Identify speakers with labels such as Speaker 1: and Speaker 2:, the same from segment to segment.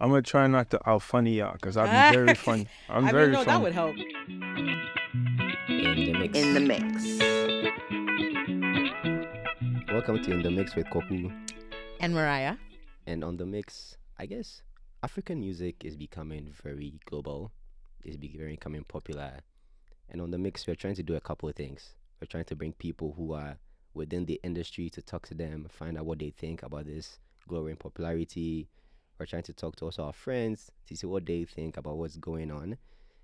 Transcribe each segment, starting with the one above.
Speaker 1: I'm gonna try not to out funny y'all, cause I'll be very funny. I'm very
Speaker 2: no,
Speaker 1: funny.
Speaker 2: that would help.
Speaker 3: In the mix. Welcome to In the Mix with Koku.
Speaker 2: And Mariah.
Speaker 3: And on the mix, I guess African music is becoming very global. It's becoming popular. And on the mix, we're trying to do a couple of things. We're trying to bring people who are within the industry to talk to them, find out what they think about this growing popularity. We're trying to talk to also our friends to see what they think about what's going on,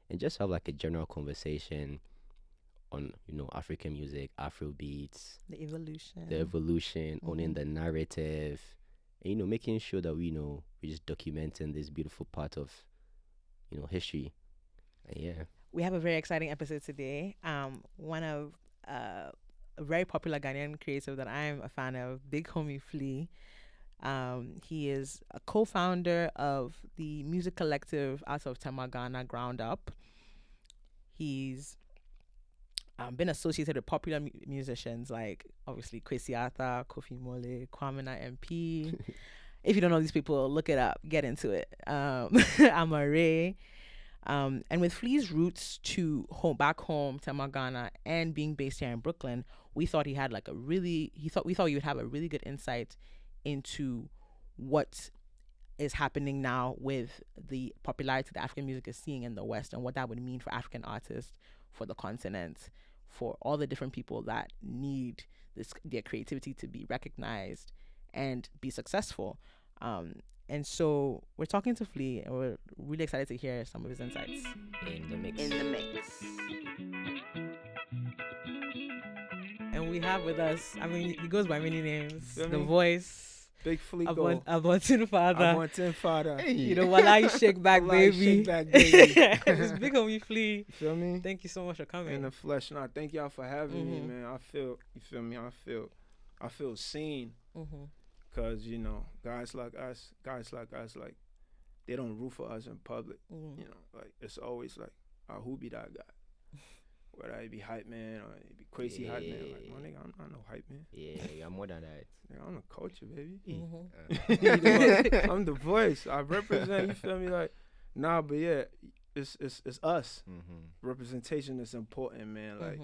Speaker 3: and just have like a general conversation on, African music, Afro beats,
Speaker 2: The evolution.
Speaker 3: owning the narrative, and, making sure that we're just documenting this beautiful part of, history. And yeah.
Speaker 2: We have a very exciting episode today. One of a very popular Ghanaian creative that I'm a fan of, Bigg Homie Flee. He is a co-founder of the music collective out of Ghana, Ground Up. He's been associated with popular musicians like obviously Kwesi Arthur, Kofi Mole, Kwamina MP. If you don't know these people, look it up, get into it. Amare. And with Flea's roots to back home, Ghana, and being based here in Brooklyn, we thought he had we thought he would have a really good insight into what is happening now with the popularity that African music is seeing in the West, and what that would mean for African artists, for the continent, for all the different people that need their creativity to be recognized and be successful. And so we're talking to Flee, and we're really excited to hear some of his insights.
Speaker 3: In the mix.
Speaker 2: And we have with us, he goes by many names.
Speaker 1: Feel
Speaker 2: The
Speaker 1: me?
Speaker 2: voice.
Speaker 1: Big Flee go.
Speaker 2: Abontin father.
Speaker 1: Abontin father.
Speaker 2: Hey. While you shake back,
Speaker 1: Wallahi,
Speaker 2: baby.
Speaker 1: shake back, baby.
Speaker 2: It's Bigg Homie Flee.
Speaker 1: You feel me?
Speaker 2: Thank you so much for coming.
Speaker 1: In the flesh. No, thank y'all for having me, man. I feel, you feel me? I feel seen. Cause guys like us, like they don't root for us in public. Like it's always like, who be that guy? Whether it be hype man or it be crazy hype man. Like, my nigga, I'm no hype man.
Speaker 3: Yeah, you're more than that.
Speaker 1: Nigga, I'm the culture, baby. I'm the voice. I represent. You feel me? Like, nah, but yeah, it's us. Representation is important, man. Like,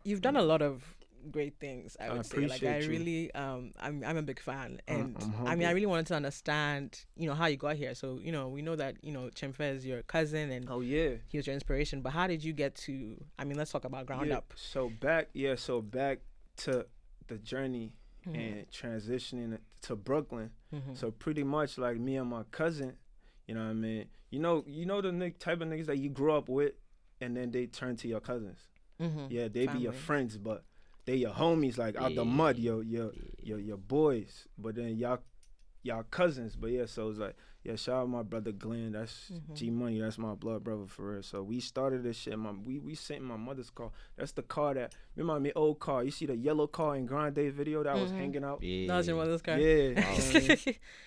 Speaker 2: you've done a lot of great things. I would say. Like, I
Speaker 1: you.
Speaker 2: really, I'm a big fan, and
Speaker 1: I'm
Speaker 2: I really wanted to understand, how you got here. So, we know that Chimfe is your cousin, and
Speaker 1: oh yeah,
Speaker 2: he was your inspiration. But how did you get to? Let's talk about Ground Up.
Speaker 1: So back to the journey and transitioning to Brooklyn. So pretty much like me and my cousin, you know what I mean. You know the type of niggas that you grew up with, and then they turn to your cousins. Yeah, they be your friends, but they your homies, like out the mud, your boys. But then y'all cousins. But yeah, so it's like, yeah, shout out my brother Glenn. That's G Money. That's my blood brother for real. So we started this shit. We sent my mother's car. That's the car that, remember my old car. You see the yellow car in Grande video that was hanging out?
Speaker 3: Yeah.
Speaker 2: That was your mother's car?
Speaker 1: Yeah.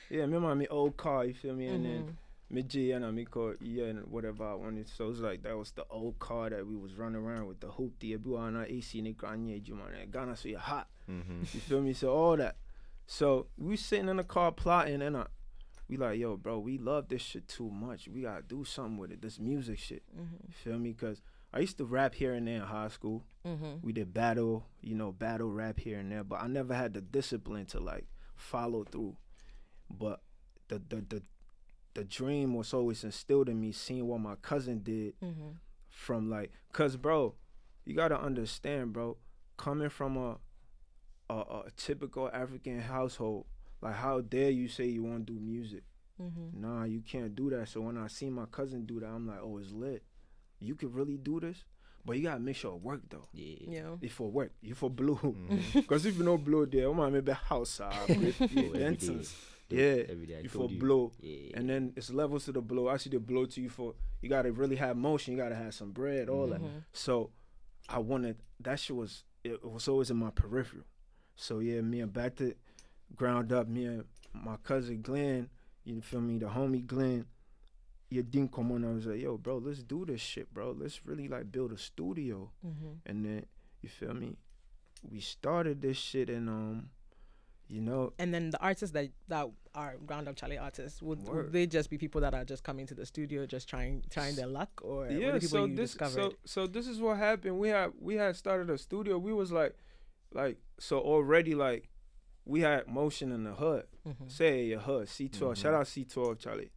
Speaker 1: Yeah, remember my old car, you feel me? And then and whatever I wanted. So it's like that was the old car that we was running around with the hoopty. AC Ghana, so you're hot. You feel me? So all that. So we sitting in the car plotting, and we like, yo, bro, we love this shit too much. We gotta do something with it. This music shit. You feel me? Cause I used to rap here and there in high school. We did battle rap here and there, but I never had the discipline to like follow through. But the dream was always instilled in me, seeing what my cousin did from like, cause bro, you gotta understand, bro, coming from a typical African household, like how dare you say you want to do music? Nah, you can't do that. So when I see my cousin do that, I'm like, oh, it's lit. You could really do this, but you gotta make sure it work though.
Speaker 2: Yeah.
Speaker 1: It's for work. You for blue, cause if you know blue there, I'm maybe house Benson's. Yeah, you for blow, and then it's levels to the blow. I see the blow to you for, you gotta really have motion, you gotta have some bread, all that. So I wanted, that shit was, it was always in my peripheral. So yeah, me and back to Ground Up, me and my cousin Glenn, you feel me, the homie Glenn, you didn't come on. I was like, yo, bro, let's do this shit, bro. Let's really like build a studio. And then, you feel me, we started this shit, and You know,
Speaker 2: And then the artists that are ground up Charlie artists, would
Speaker 1: Word.
Speaker 2: they just be people that are just coming to the studio just trying their luck, or were
Speaker 1: yeah.
Speaker 2: they people
Speaker 1: So
Speaker 2: you
Speaker 1: this,
Speaker 2: discovered?
Speaker 1: so this is what happened. We had started a studio. We was like, so already like, we had motion in the hood. Say your hood, C12. Shout out C12, Charlie.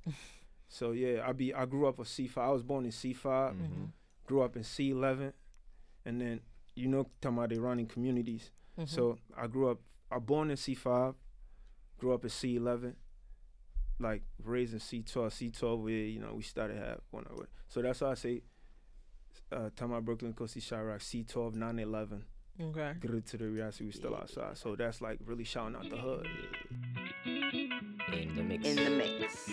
Speaker 1: So yeah, I grew up a C5. I was born in C5. Grew up in C11, and then talking about they running communities. So I born in C5, grew up in C11, like raised in C12. C12 where we started have one of it. So that's why I say, talking about Brooklyn, Coastie, Chirac, C12, 911.
Speaker 2: Okay.
Speaker 1: Get it to the reality, we still outside. So that's like really shouting out the hood.
Speaker 3: In the mix.
Speaker 4: In the mix.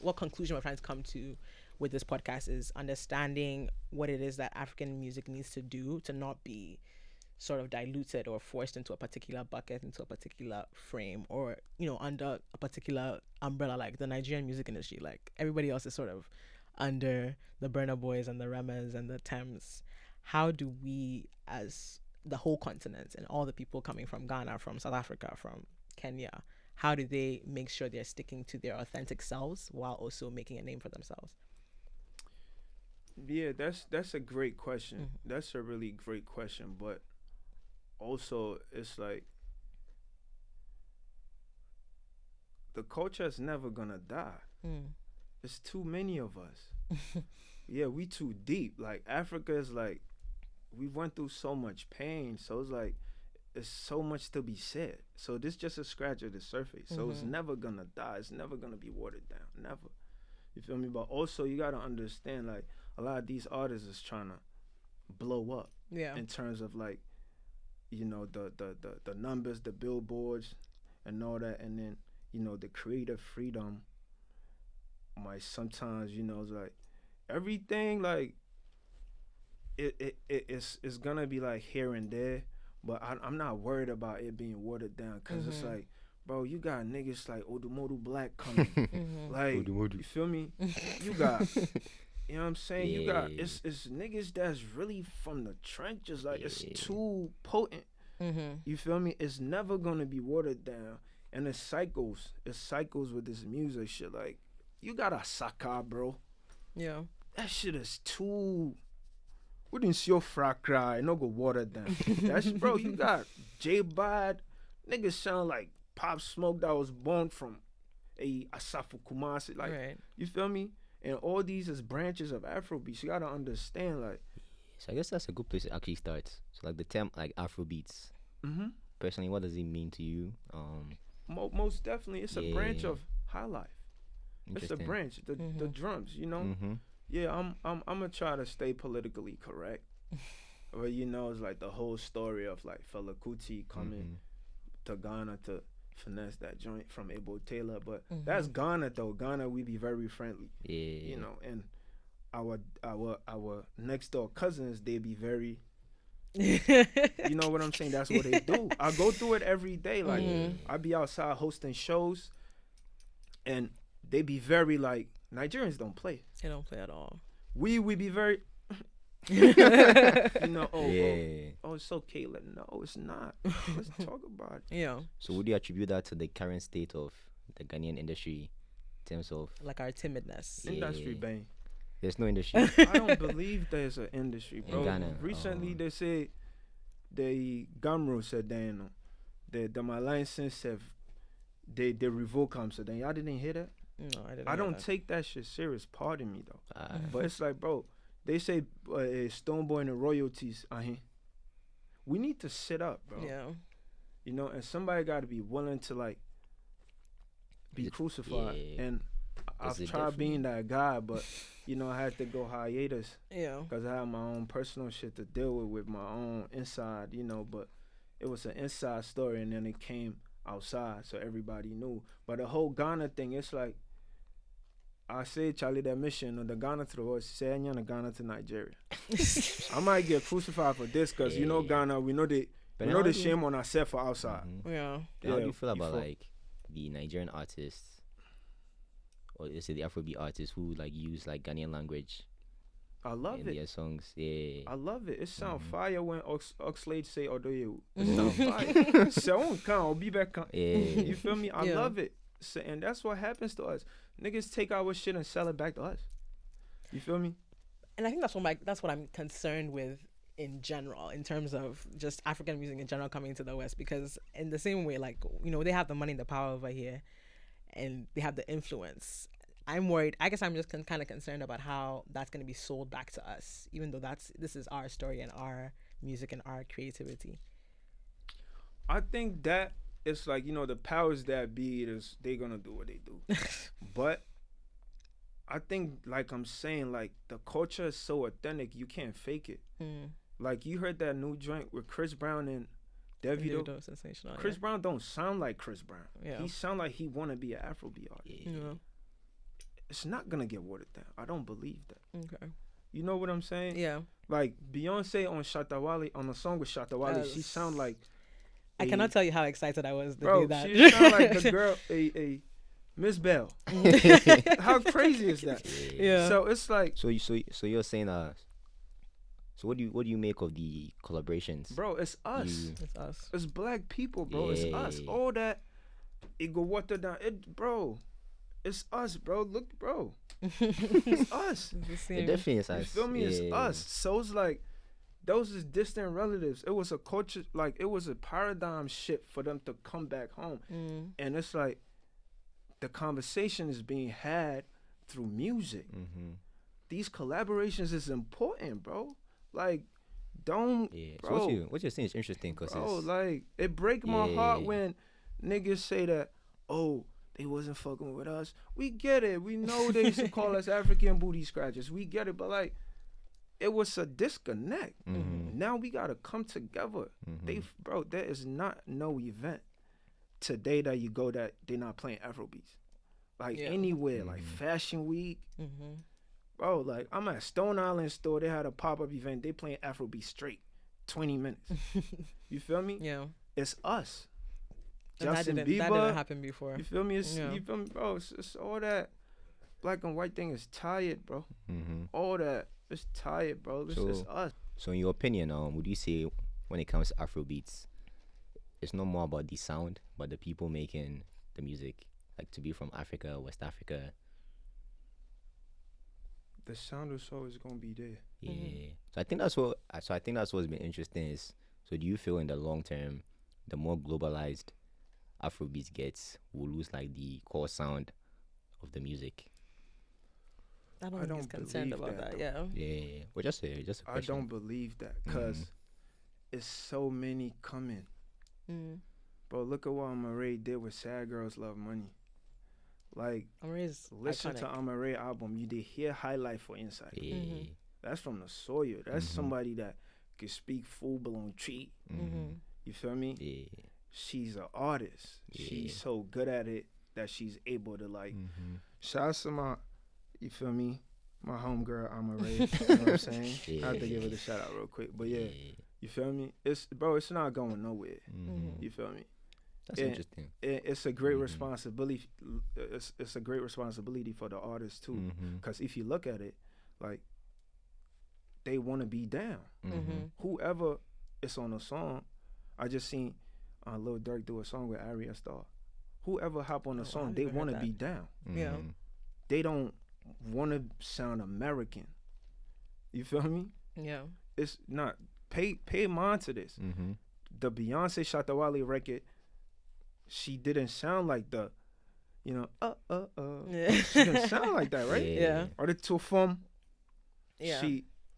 Speaker 2: What conclusion we're trying to come to with this podcast is understanding what it is that African music needs to do to not be sort of diluted or forced into a particular bucket, into a particular frame, or under a particular umbrella, like the Nigerian music industry. Like everybody else is sort of under the Burna Boys and the Remas and the Thames. How do we, as the whole continent and all the people coming from Ghana, from South Africa, from Kenya, how do they make sure they're sticking to their authentic selves while also making a name for themselves?
Speaker 1: Yeah, that's a great question. That's a really great question, but also it's like the culture is never gonna die. It's too many of us. Yeah, we too deep. Like Africa is like, we went through so much pain, so it's like it's so much to be said. So this just a scratch of the surface. So it's never gonna die. It's never gonna be watered down. Never. You feel me? But also you gotta understand, like, a lot of these artists is trying to blow up.
Speaker 2: Yeah.
Speaker 1: In terms of like, the numbers, the billboards, and all that, and then the creative freedom might sometimes it's like everything like it's gonna be like here and there, but I'm not worried about it being watered down, because it's like, bro, you got niggas like Odumodu Black coming. Like, you feel me? You got, you know what I'm saying? You got, it's niggas that's really from the trenches. Like, it's too potent. You feel me? It's never gonna be watered down. And it's cycles with this music shit. Like, you got a Saka, bro.
Speaker 2: Yeah.
Speaker 1: That shit is too. We didn't see your frack cry. No go water down. That's, bro. You got J Bad. Niggas sound like Pop Smoke that was born from a Asafu Kumasi. Like,
Speaker 2: Right.
Speaker 1: You feel me? And all these is branches of Afrobeats. You gotta understand, like.
Speaker 3: So I guess that's a good place to actually start. So like the term like Afrobeats. Personally, what does it mean to you?
Speaker 1: Most definitely, it's a branch of high life. It's a branch. The drums, Yeah, I'm gonna try to stay politically correct. But it's like the whole story of like Fela Kuti coming to Ghana to finesse that joint from Ebo Taylor. But that's Ghana though. Ghana, we be very friendly.
Speaker 3: Yeah.
Speaker 1: And our next door cousins, they be very you know what I'm saying? That's what they do. I go through it every day. Like I be outside hosting shows, and they be very like, Nigerians don't play.
Speaker 2: They don't play at all.
Speaker 1: We be very oh, it's okay. No, it's not. Let's talk about it.
Speaker 2: Yeah.
Speaker 3: So would you attribute that to the current state of the Ghanaian industry in terms of
Speaker 2: Like our timidness.
Speaker 1: Industry bang.
Speaker 3: there's no industry?
Speaker 1: I don't believe there's an industry, bro.
Speaker 3: In Ghana.
Speaker 1: Recently, they say the Gamro said the my license have they revoke them. So then y'all didn't hear that?
Speaker 2: No, I didn't.
Speaker 1: I
Speaker 2: hear
Speaker 1: don't
Speaker 2: that.
Speaker 1: take that shit serious. Pardon me though. But it's like, bro, they say Stoneboy and the royalties. We need to sit up, bro.
Speaker 2: Yeah.
Speaker 1: And somebody got to be willing to like be crucified.
Speaker 3: Yeah.
Speaker 1: And I've tried being that guy, but I had to go hiatus.
Speaker 2: Yeah.
Speaker 1: Because I had my own personal shit to deal with my own inside, but it was an inside story, and then it came outside, so everybody knew. But the whole Ghana thing, it's like, I say, Charlie, that mission, or the Ghana to the horse, say, I'm the Ghana to Nigeria. I might get crucified for this, because, Ghana, we know the shame on ourselves for outside.
Speaker 2: Yeah.
Speaker 3: How do you feel about like the Nigerian artists, or let's say the Afrobeat artists who like use like Ghanaian language
Speaker 1: I love
Speaker 3: in
Speaker 1: it.
Speaker 3: their songs. Yeah.
Speaker 1: I love it. It sound
Speaker 3: Mhm.
Speaker 1: fire when Oxlade say Odoye. It sound fire. So I'll be back.
Speaker 3: Yeah.
Speaker 1: You feel me? I
Speaker 2: Yeah.
Speaker 1: love it. So, and that's what happens to us. Niggas take our shit and sell it back to us. You feel me?
Speaker 2: And I think that's what I'm concerned with in general, in terms of just African music in general coming to the West, because in the same way, like, you know, they have the money and the power over here, and they have the influence. I'm worried. I guess I'm just kind of concerned about how that's going to be sold back to us, even though this is our story and our music and our creativity.
Speaker 1: I think that it's like, you know, the powers that be, they gonna do what they do. But I think, like I'm saying, like, the culture is so authentic, you can't fake it. Like, you heard that new joint with Chris Brown and Davido.
Speaker 2: Davido, sensational.
Speaker 1: Chris Brown don't sound like Chris Brown.
Speaker 2: Yeah.
Speaker 1: He sound like he wanna be an Afrobeat artist.
Speaker 2: Yeah.
Speaker 1: It's not gonna get watered down. I don't believe that.
Speaker 2: Okay.
Speaker 1: You know what I'm saying?
Speaker 2: Yeah.
Speaker 1: Like Beyonce on Shatawale, on the song with Shatawale, she sound like
Speaker 2: I cannot tell you how excited I was to
Speaker 1: bro,
Speaker 2: do that.
Speaker 1: she sound like the girl, a Miss Bell. How crazy is that?
Speaker 2: Yeah.
Speaker 1: So it's like,
Speaker 3: So you're saying so what do you make of the collaborations?
Speaker 1: bro, it's us.
Speaker 2: It's us.
Speaker 1: It's black people, bro. It's us.
Speaker 3: Yeah.
Speaker 1: All that, it go water down. Bro, it's us, bro. Look, bro, it's us.
Speaker 2: It's the
Speaker 3: It
Speaker 2: same.
Speaker 3: definitely is
Speaker 1: You
Speaker 3: us.
Speaker 1: feel me? It's
Speaker 3: Yeah.
Speaker 1: us. So it's like, those is distant relatives. It was a culture, like, it was a paradigm shift for them to come back home. And it's like, the conversation is being had through music. These collaborations is important, bro. Like, don't,
Speaker 3: Yeah. So
Speaker 1: bro.
Speaker 3: what you're saying is interesting, because
Speaker 1: Bro,
Speaker 3: it's
Speaker 1: like, it break my heart
Speaker 3: Yeah.
Speaker 1: when niggas say that, oh, they wasn't fucking with us. We get it. We know they used to call us African booty scratchers. We get it. But, like, it was a disconnect. Now we got to come together. Bro, there is not no event today that you go that they're not playing Afrobeats. Like,
Speaker 2: Yeah.
Speaker 1: anywhere, like Fashion Week. Bro, like, I'm at Stone Island store. They had a pop-up event. They playing Afrobeat straight, 20 minutes. You feel me?
Speaker 2: Yeah.
Speaker 1: It's us.
Speaker 2: And
Speaker 1: Justin
Speaker 2: that
Speaker 1: Bieber.
Speaker 2: didn't happen before.
Speaker 1: You feel me?
Speaker 2: Yeah.
Speaker 1: You feel me, bro? It's all that black and white thing is tired, bro.
Speaker 3: Mm-hmm.
Speaker 1: All that, it's tired, bro. It's us.
Speaker 3: So in your opinion, would you say when it comes to Afrobeats, it's not more about the sound, but the people making the music, like to be from Africa, West Africa?
Speaker 1: The sound is always gonna be there.
Speaker 3: Yeah. So I think that's what's been interesting is, so do you feel in the long term, the more globalized Afrobeats gets, we'll lose like the core sound of the music?
Speaker 2: I don't
Speaker 1: I
Speaker 2: think
Speaker 1: don't
Speaker 2: he's concerned
Speaker 1: believe
Speaker 2: about
Speaker 1: that,
Speaker 2: that. Yeah.
Speaker 3: Yeah. Well, just a
Speaker 1: I
Speaker 3: question.
Speaker 1: don't believe that, cause it's so many coming. Bro, look at what Amare did with Sad Girls Love Money. Like, listen to Amare album. You did hear Highlight for Insight.
Speaker 3: Yeah.
Speaker 1: That's from the soil. That's somebody that can speak full blown treat. You feel me?
Speaker 3: Yeah.
Speaker 1: She's an artist.
Speaker 3: Yeah.
Speaker 1: She's so good at it that she's able to, like, shout out to my, you feel me? My homegirl Amare. You know what I'm saying? I have to give her the shout out real quick. But yeah, you feel me? It's not going nowhere. You feel me?
Speaker 3: That's interesting.
Speaker 1: It's a great responsibility. It's a great responsibility for the artist too. Because if you look at it, like, they want to be down. Whoever is on a song, I just seen Lil Durk do a song with Arya Starr. Whoever hop on a song, they want to be down.
Speaker 2: Yeah.
Speaker 1: They don't want to sound American. You feel me?
Speaker 2: Yeah.
Speaker 1: It's not. Pay mind to this. The Beyonce Shatawale record, she didn't sound like the, you know, she didn't sound like that, right?
Speaker 2: Yeah.
Speaker 1: Or the two from,
Speaker 2: Yeah.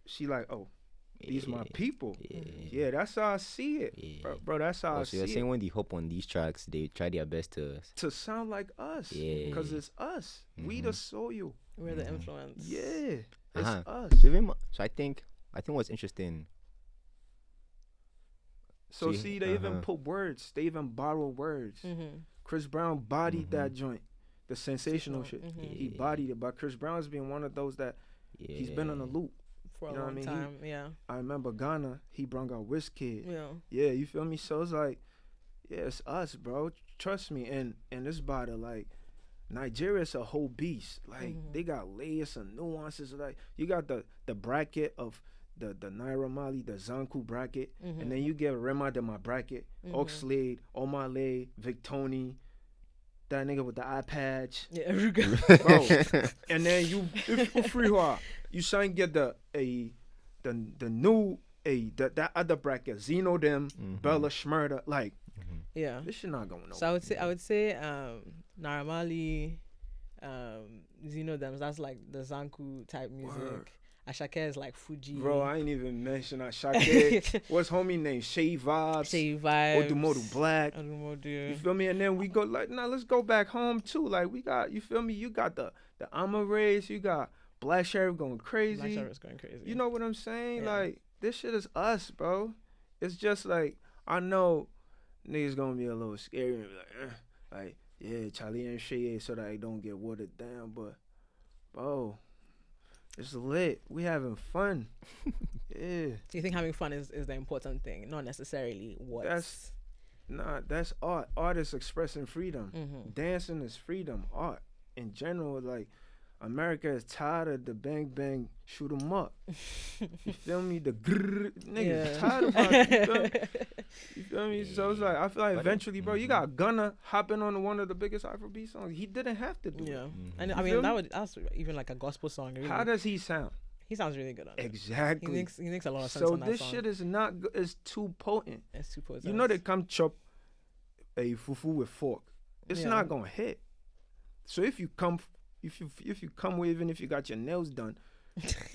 Speaker 1: she like, oh, these my people. Yeah, that's how I see it. Bro, that's how I
Speaker 3: So
Speaker 1: see
Speaker 3: you're
Speaker 1: it.
Speaker 3: saying when they hop on these tracks, they try their best to
Speaker 1: sound like us.
Speaker 3: Yeah.
Speaker 1: Because it's us. We the soil.
Speaker 2: We're the influence.
Speaker 1: Yeah. It's us.
Speaker 3: So I think what's interesting.
Speaker 1: So see, they even put words. They even borrow words. Chris Brown bodied that joint. The sensational shit. He bodied it. But Chris Brown's been one of those that he's been on a loop.
Speaker 2: For a
Speaker 1: You know what I
Speaker 2: long
Speaker 1: mean?
Speaker 2: time. Yeah.
Speaker 1: I remember Ghana, he brung out Wizkid.
Speaker 2: Yeah.
Speaker 1: Yeah, you feel me? So it's like, yeah, it's us, bro. Trust me. And it's about to, like, Nigeria's a whole beast. Like they got layers and nuances. Like you got the bracket of the Naira Mali, the Zanku bracket, and then you get Rema de my bracket, Oxlade, Omale, Victoni, that nigga with the eye patch.
Speaker 2: Yeah,
Speaker 1: bro. And then you if free you try and get the new that other bracket, Zeno them, Bella Schmurda, like
Speaker 2: yeah.
Speaker 1: this shit not going on.
Speaker 2: So I would say Naramali, Zeno them, that's like the Zanku type music.
Speaker 1: Word.
Speaker 2: Ashake is like Fuji.
Speaker 1: Bro, I ain't even mention Ashake. What's homie name? Shay Vibes. Odumodu Black. You feel me? And then we go like, nah, let's go back home too. Like we got, you feel me? You got the Amarays, you got Black Sheriff going crazy.
Speaker 2: Black Sheriff's going crazy.
Speaker 1: You know what I'm saying?
Speaker 2: Yeah.
Speaker 1: Like this shit is us, bro. It's just like I know niggas gonna be a little scary and be like yeah, Charlie and Shay so that I don't get watered down, but bro. It's lit. We having fun. Yeah.
Speaker 2: So you think having fun is the important thing, not necessarily what?
Speaker 1: That's art. Art is expressing freedom. Dancing is freedom. Art in general, like America is tired of the bang bang shoot 'em up. You feel me? The grrr, niggas tired about it. You feel me? So it's like I feel like eventually, bro, you got Gunna hopping on one of the biggest Afrobeat songs. He didn't have to do it.
Speaker 2: And I mean that's even like a gospel song. Really.
Speaker 1: How does he sound?
Speaker 2: He sounds really good on it.
Speaker 1: Exactly.
Speaker 2: He makes a lot of sense on that song.
Speaker 1: So this shit is not good. It's too potent.
Speaker 2: It's too potent.
Speaker 1: You know they come chop a fufu with fork. It's not gonna hit. So if you come with, even if you got your nails done,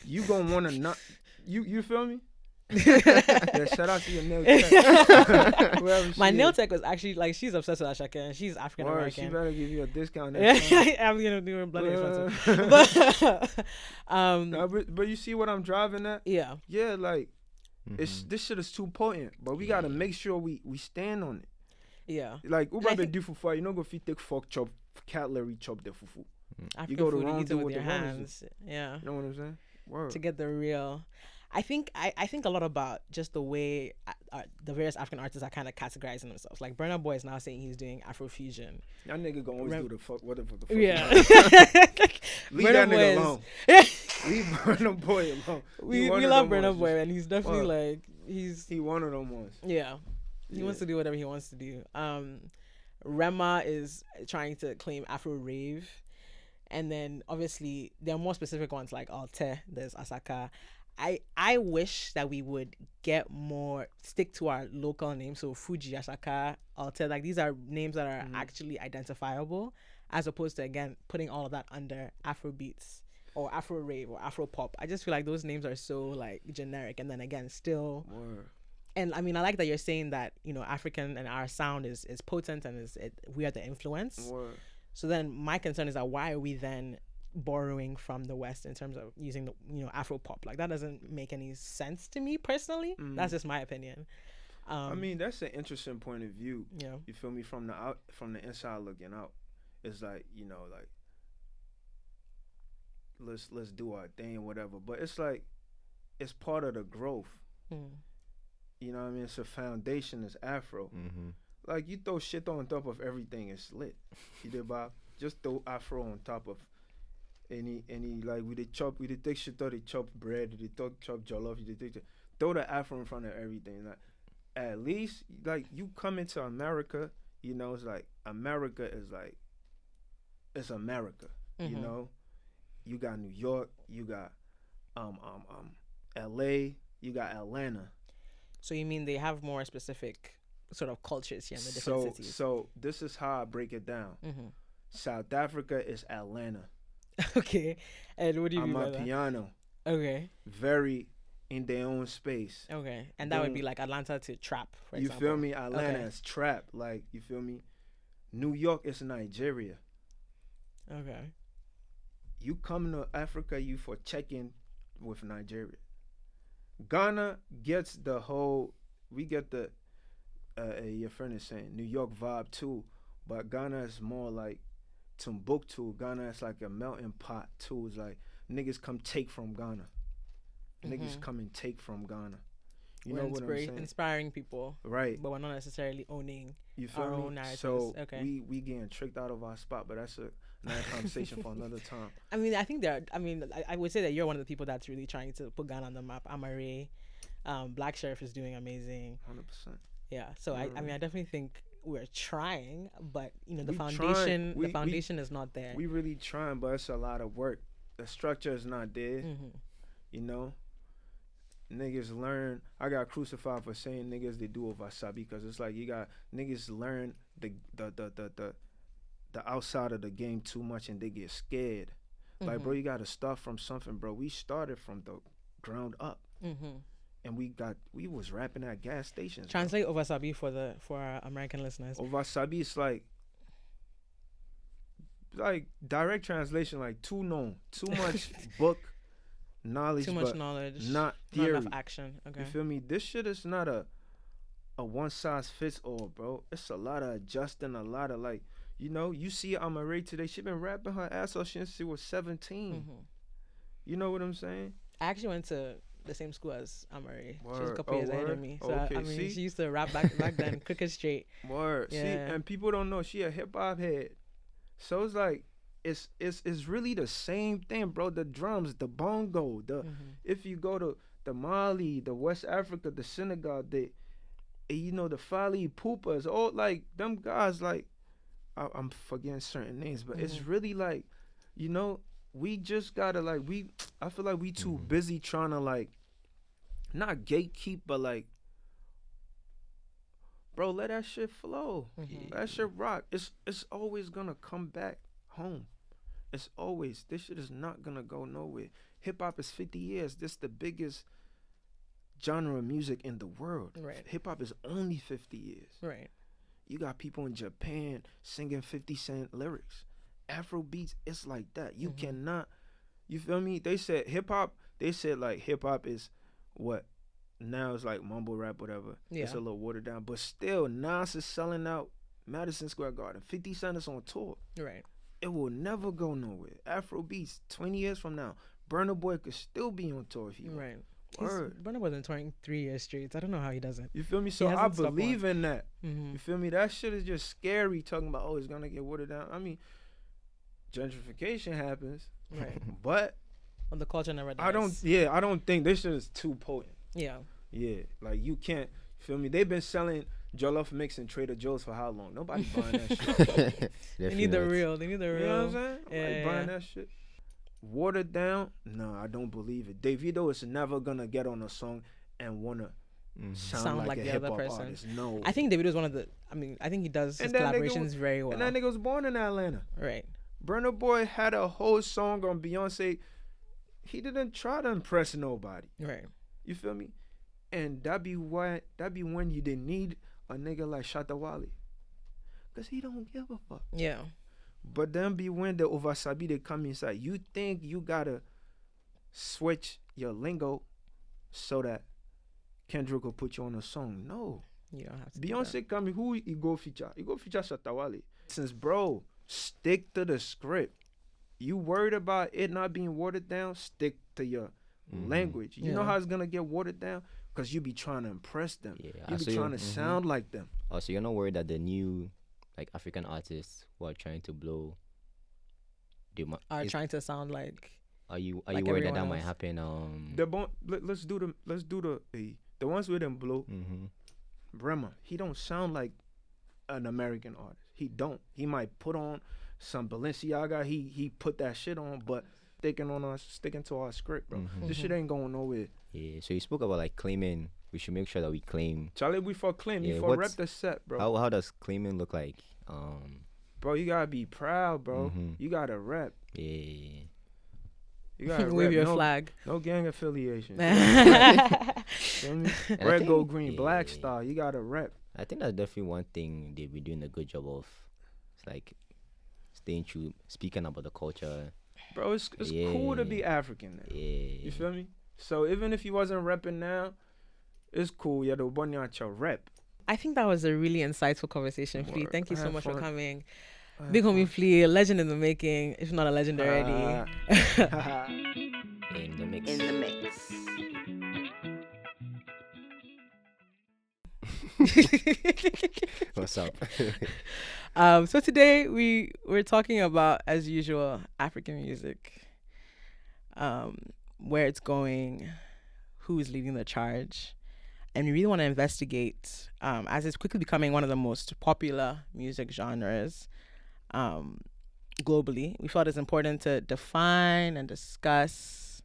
Speaker 1: you gonna wanna not. You feel me? Yeah, shout out to your nail tech.
Speaker 2: My nail tech was actually like she's obsessed with Ashake and she's African American.
Speaker 1: She better give you a discount.
Speaker 2: I'm gonna do it bloody expensive.
Speaker 1: But you see what I'm driving at?
Speaker 2: Yeah.
Speaker 1: Yeah, like this shit is too potent. But we gotta make sure we stand on it.
Speaker 2: Yeah.
Speaker 1: Like who about do fufu? You know go fit take fork chop cutlery chop the fufu.
Speaker 2: African
Speaker 1: you go to
Speaker 2: food,
Speaker 1: wrong
Speaker 2: eat it with your hands. Yeah.
Speaker 1: You know what I'm saying? Word.
Speaker 2: To get the real. I think a lot about just the way the various African artists are kind of categorizing themselves. Like Burna Boy is now saying he's doing Afrofusion.
Speaker 1: That nigga gonna always do the fuck whatever the fuck.
Speaker 2: Yeah.
Speaker 1: Leave that nigga alone. Leave Burna Boy alone.
Speaker 2: We love Burna Boy and he's definitely like he
Speaker 1: one of them ones.
Speaker 2: Yeah. He wants to do whatever he wants to do. Rema is trying to claim Afro rave. And then obviously there are more specific ones like Alte, there's Asaka. I wish that we would get more stick to our local names. So Fuji, Asaka, Alte, like these are names that are actually identifiable, as opposed to again putting all of that under Afro beats or Afro rave or Afro pop. I just feel like those names are so like generic, and then again still.
Speaker 1: Word.
Speaker 2: And I mean, I like that you're saying that, you know, African and our sound is potent and we are the influence.
Speaker 1: Word.
Speaker 2: So then my concern is that why are we then borrowing from the West in terms of using the, you know, Afro pop? Like that doesn't make any sense to me personally. That's just my opinion.
Speaker 1: I mean, that's an interesting point of view.
Speaker 2: Yeah.
Speaker 1: You feel me? From the inside looking out, it's like, you know, like let's do our thing, whatever. But it's like it's part of the growth. You know what I mean? It's a foundation. It's Afro. Like you throw shit on top of everything, it's lit. You did, Bob? Just throw Afro on top of any like we did take shit, throw the chop bread, we did chop jollof, you did throw the Afro in front of everything. Like at least like you come into America, you know, it's like America is like it's America. You know? You got New York, you got LA, you got Atlanta.
Speaker 2: So you mean they have more specific sort of cultures here in the different cities?
Speaker 1: So this is how I break it down. South Africa is Atlanta.
Speaker 2: Okay. And what do you mean by that?
Speaker 1: Amapiano.
Speaker 2: Okay.
Speaker 1: Very in their own space.
Speaker 2: Okay. And that would be like Atlanta to trap, for example.
Speaker 1: You feel me? Atlanta is trap. Like, you feel me? New York is Nigeria.
Speaker 2: Okay.
Speaker 1: You come to Africa, you for check-in with Nigeria. Ghana gets the whole, we get the, your friend is saying, New York vibe too, but Ghana is more like Timbuktu. Ghana is like a melting pot too. It's like niggas come take from Ghana. Niggas come and take from Ghana. You know what I'm saying?
Speaker 2: Inspiring people,
Speaker 1: right?
Speaker 2: But we're not necessarily owning our own narratives.
Speaker 1: So
Speaker 2: okay,
Speaker 1: we getting tricked out of our spot, but that's another conversation for another time.
Speaker 2: I mean, I think I would say that you're one of the people that's really trying to put Ghana on the map. Amare, Black Sheriff is doing amazing.
Speaker 1: 100%.
Speaker 2: Yeah. So I mean, I definitely think we're trying, but the foundation is not there.
Speaker 1: We really trying, but it's a lot of work. The structure is not there. You know, niggas learn. I got crucified for saying niggas they do over wasabi because it's like you got niggas learn the outside of the game too much and they get scared. Like, bro, you got to start from something, bro. We started from the ground up. And we was rapping at gas stations.
Speaker 2: Translate Ovasabi for our American listeners.
Speaker 1: Ovasabi is like direct translation, like too known, too much book knowledge,
Speaker 2: too much knowledge,
Speaker 1: not theory,
Speaker 2: not enough action. Okay,
Speaker 1: you feel me? This shit is not a one size fits all, bro. It's a lot of adjusting, a lot of like, you see Amare today. She been rapping her ass off since she was 17. You know what I'm saying?
Speaker 2: I actually went to the same school as Amare. She was a couple years ahead of me. So
Speaker 1: okay.
Speaker 2: I mean,
Speaker 1: See?
Speaker 2: she used to rap back then, quick and straight.
Speaker 1: Word. Yeah. See, and people don't know she a hip hop head. So it's like it's really the same thing, bro. The drums, the bongo, if you go to the Mali, the West Africa, the Senegal, the Fali Pupas, all like them guys, like I'm forgetting certain names, but it's really like, we just gotta like I feel like we too busy trying to like not gatekeep, but like, bro, let that shit flow. Let that shit rock. It's always gonna come back home. It's always, this shit is not gonna go nowhere. Hip hop is 50 years. This the biggest genre of music in the world.
Speaker 2: Right.
Speaker 1: Hip hop is only 50 years.
Speaker 2: Right.
Speaker 1: You got people in Japan singing 50 Cent lyrics. Afro beats, it's like that. You cannot, you feel me? They said hip hop is what now it's like mumble rap, whatever. Yeah. It's a little watered down, but still Nas is selling out Madison Square Garden. 50 Cent is on tour.
Speaker 2: Right.
Speaker 1: It will never go nowhere. Afro beats 20 years from now, Burna Boy could still be on tour if he
Speaker 2: right.
Speaker 1: Word.
Speaker 2: Burna Boy's been touring 3 years straight. I don't know how he does it.
Speaker 1: You feel me? So I believe in that. You feel me? That shit is just scary talking about, it's gonna get watered down. I mean, gentrification happens.
Speaker 2: Right.
Speaker 1: But
Speaker 2: the culture never dies.
Speaker 1: I don't think this shit is too potent.
Speaker 2: Yeah.
Speaker 1: Yeah. Like you can't, feel me? They've been selling jollof mix in Trader Joe's for how long? Nobody buying that shit.
Speaker 2: They need the real. You know
Speaker 1: what I'm saying? Yeah, buying that shit. Watered down? No, I don't believe it. Davido is never gonna get on a song and wanna sound like a
Speaker 2: the
Speaker 1: hip
Speaker 2: other
Speaker 1: hop
Speaker 2: person.
Speaker 1: artist. No.
Speaker 2: I think Davido is one of the. I mean, I think he does his collaborations very well.
Speaker 1: And that nigga was born in Atlanta.
Speaker 2: Right.
Speaker 1: Burna Boy had a whole song on Beyonce. He didn't try to impress nobody.
Speaker 2: Right.
Speaker 1: You feel me? And that be when you didn't need a nigga like Shatta Wale. Cause he don't give a fuck.
Speaker 2: Yeah.
Speaker 1: But then be when the Ovasabi they come inside. You think you gotta switch your lingo so that Kendrick will put you on a song. No.
Speaker 2: You don't have to.
Speaker 1: Beyonce coming, who he go feature? He go feature Shatta Wale. Since bro, stick to the script. You worried about it not being watered down? Stick to your language. You know how it's gonna get watered down? Because you be trying to impress them. Yeah. You be trying to sound like them.
Speaker 3: Oh, so you're not worried that the new like African artists who are trying to blow
Speaker 2: trying to sound like.
Speaker 3: Are you worried that might happen?
Speaker 1: Let's do the ones with them blow. Bremer, he don't sound like an American artist. He don't. He might put on some Balenciaga. He put that shit on, but sticking to our script, bro. This shit ain't going nowhere.
Speaker 3: Yeah. So you spoke about like claiming. We should make sure that we claim.
Speaker 1: Charlie, we for claim. You for rep the set, bro.
Speaker 3: How does claiming look like?
Speaker 1: Bro, you gotta be proud, bro. You gotta rep.
Speaker 3: Yeah.
Speaker 1: You gotta
Speaker 2: wave your flag.
Speaker 1: No gang affiliation. Red, gold, green, black star. You gotta rep.
Speaker 3: I think that's definitely one thing they've been doing a good job of. It's like staying true, speaking about the culture.
Speaker 1: Bro, it's cool to be African now.
Speaker 3: Yeah.
Speaker 1: You feel me? So even if you wasn't repping now, it's cool. You had to burn out your rep.
Speaker 2: I think that was a really insightful conversation, Flee. Thank you so much for coming. Bigg Homie Flee, a legend in the making, if not a legend already.
Speaker 3: In the mix.
Speaker 4: In the mix.
Speaker 3: What's up?
Speaker 2: So today we're talking about, as usual, African music, where it's going, who's leading the charge, and we really want to investigate, as it's quickly becoming one of the most popular music genres globally. We felt it's important to define and discuss,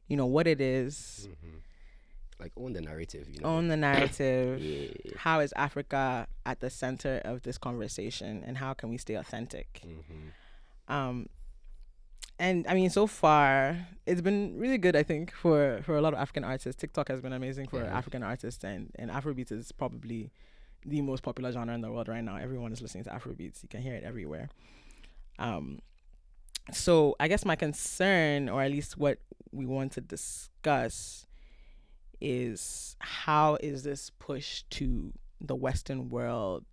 Speaker 2: what it is.
Speaker 3: Like own the narrative,
Speaker 2: Own the narrative.
Speaker 3: Yeah.
Speaker 2: How is Africa at the center of this conversation, and how can we stay authentic? And I mean, so far it's been really good, I think, for a lot of African artists. TikTok has been amazing for African artists, and Afrobeats is probably the most popular genre in the world right now. Everyone is listening to Afrobeats. You can hear it everywhere. So I guess my concern, or at least what we want to discuss, is how is this push to the Western world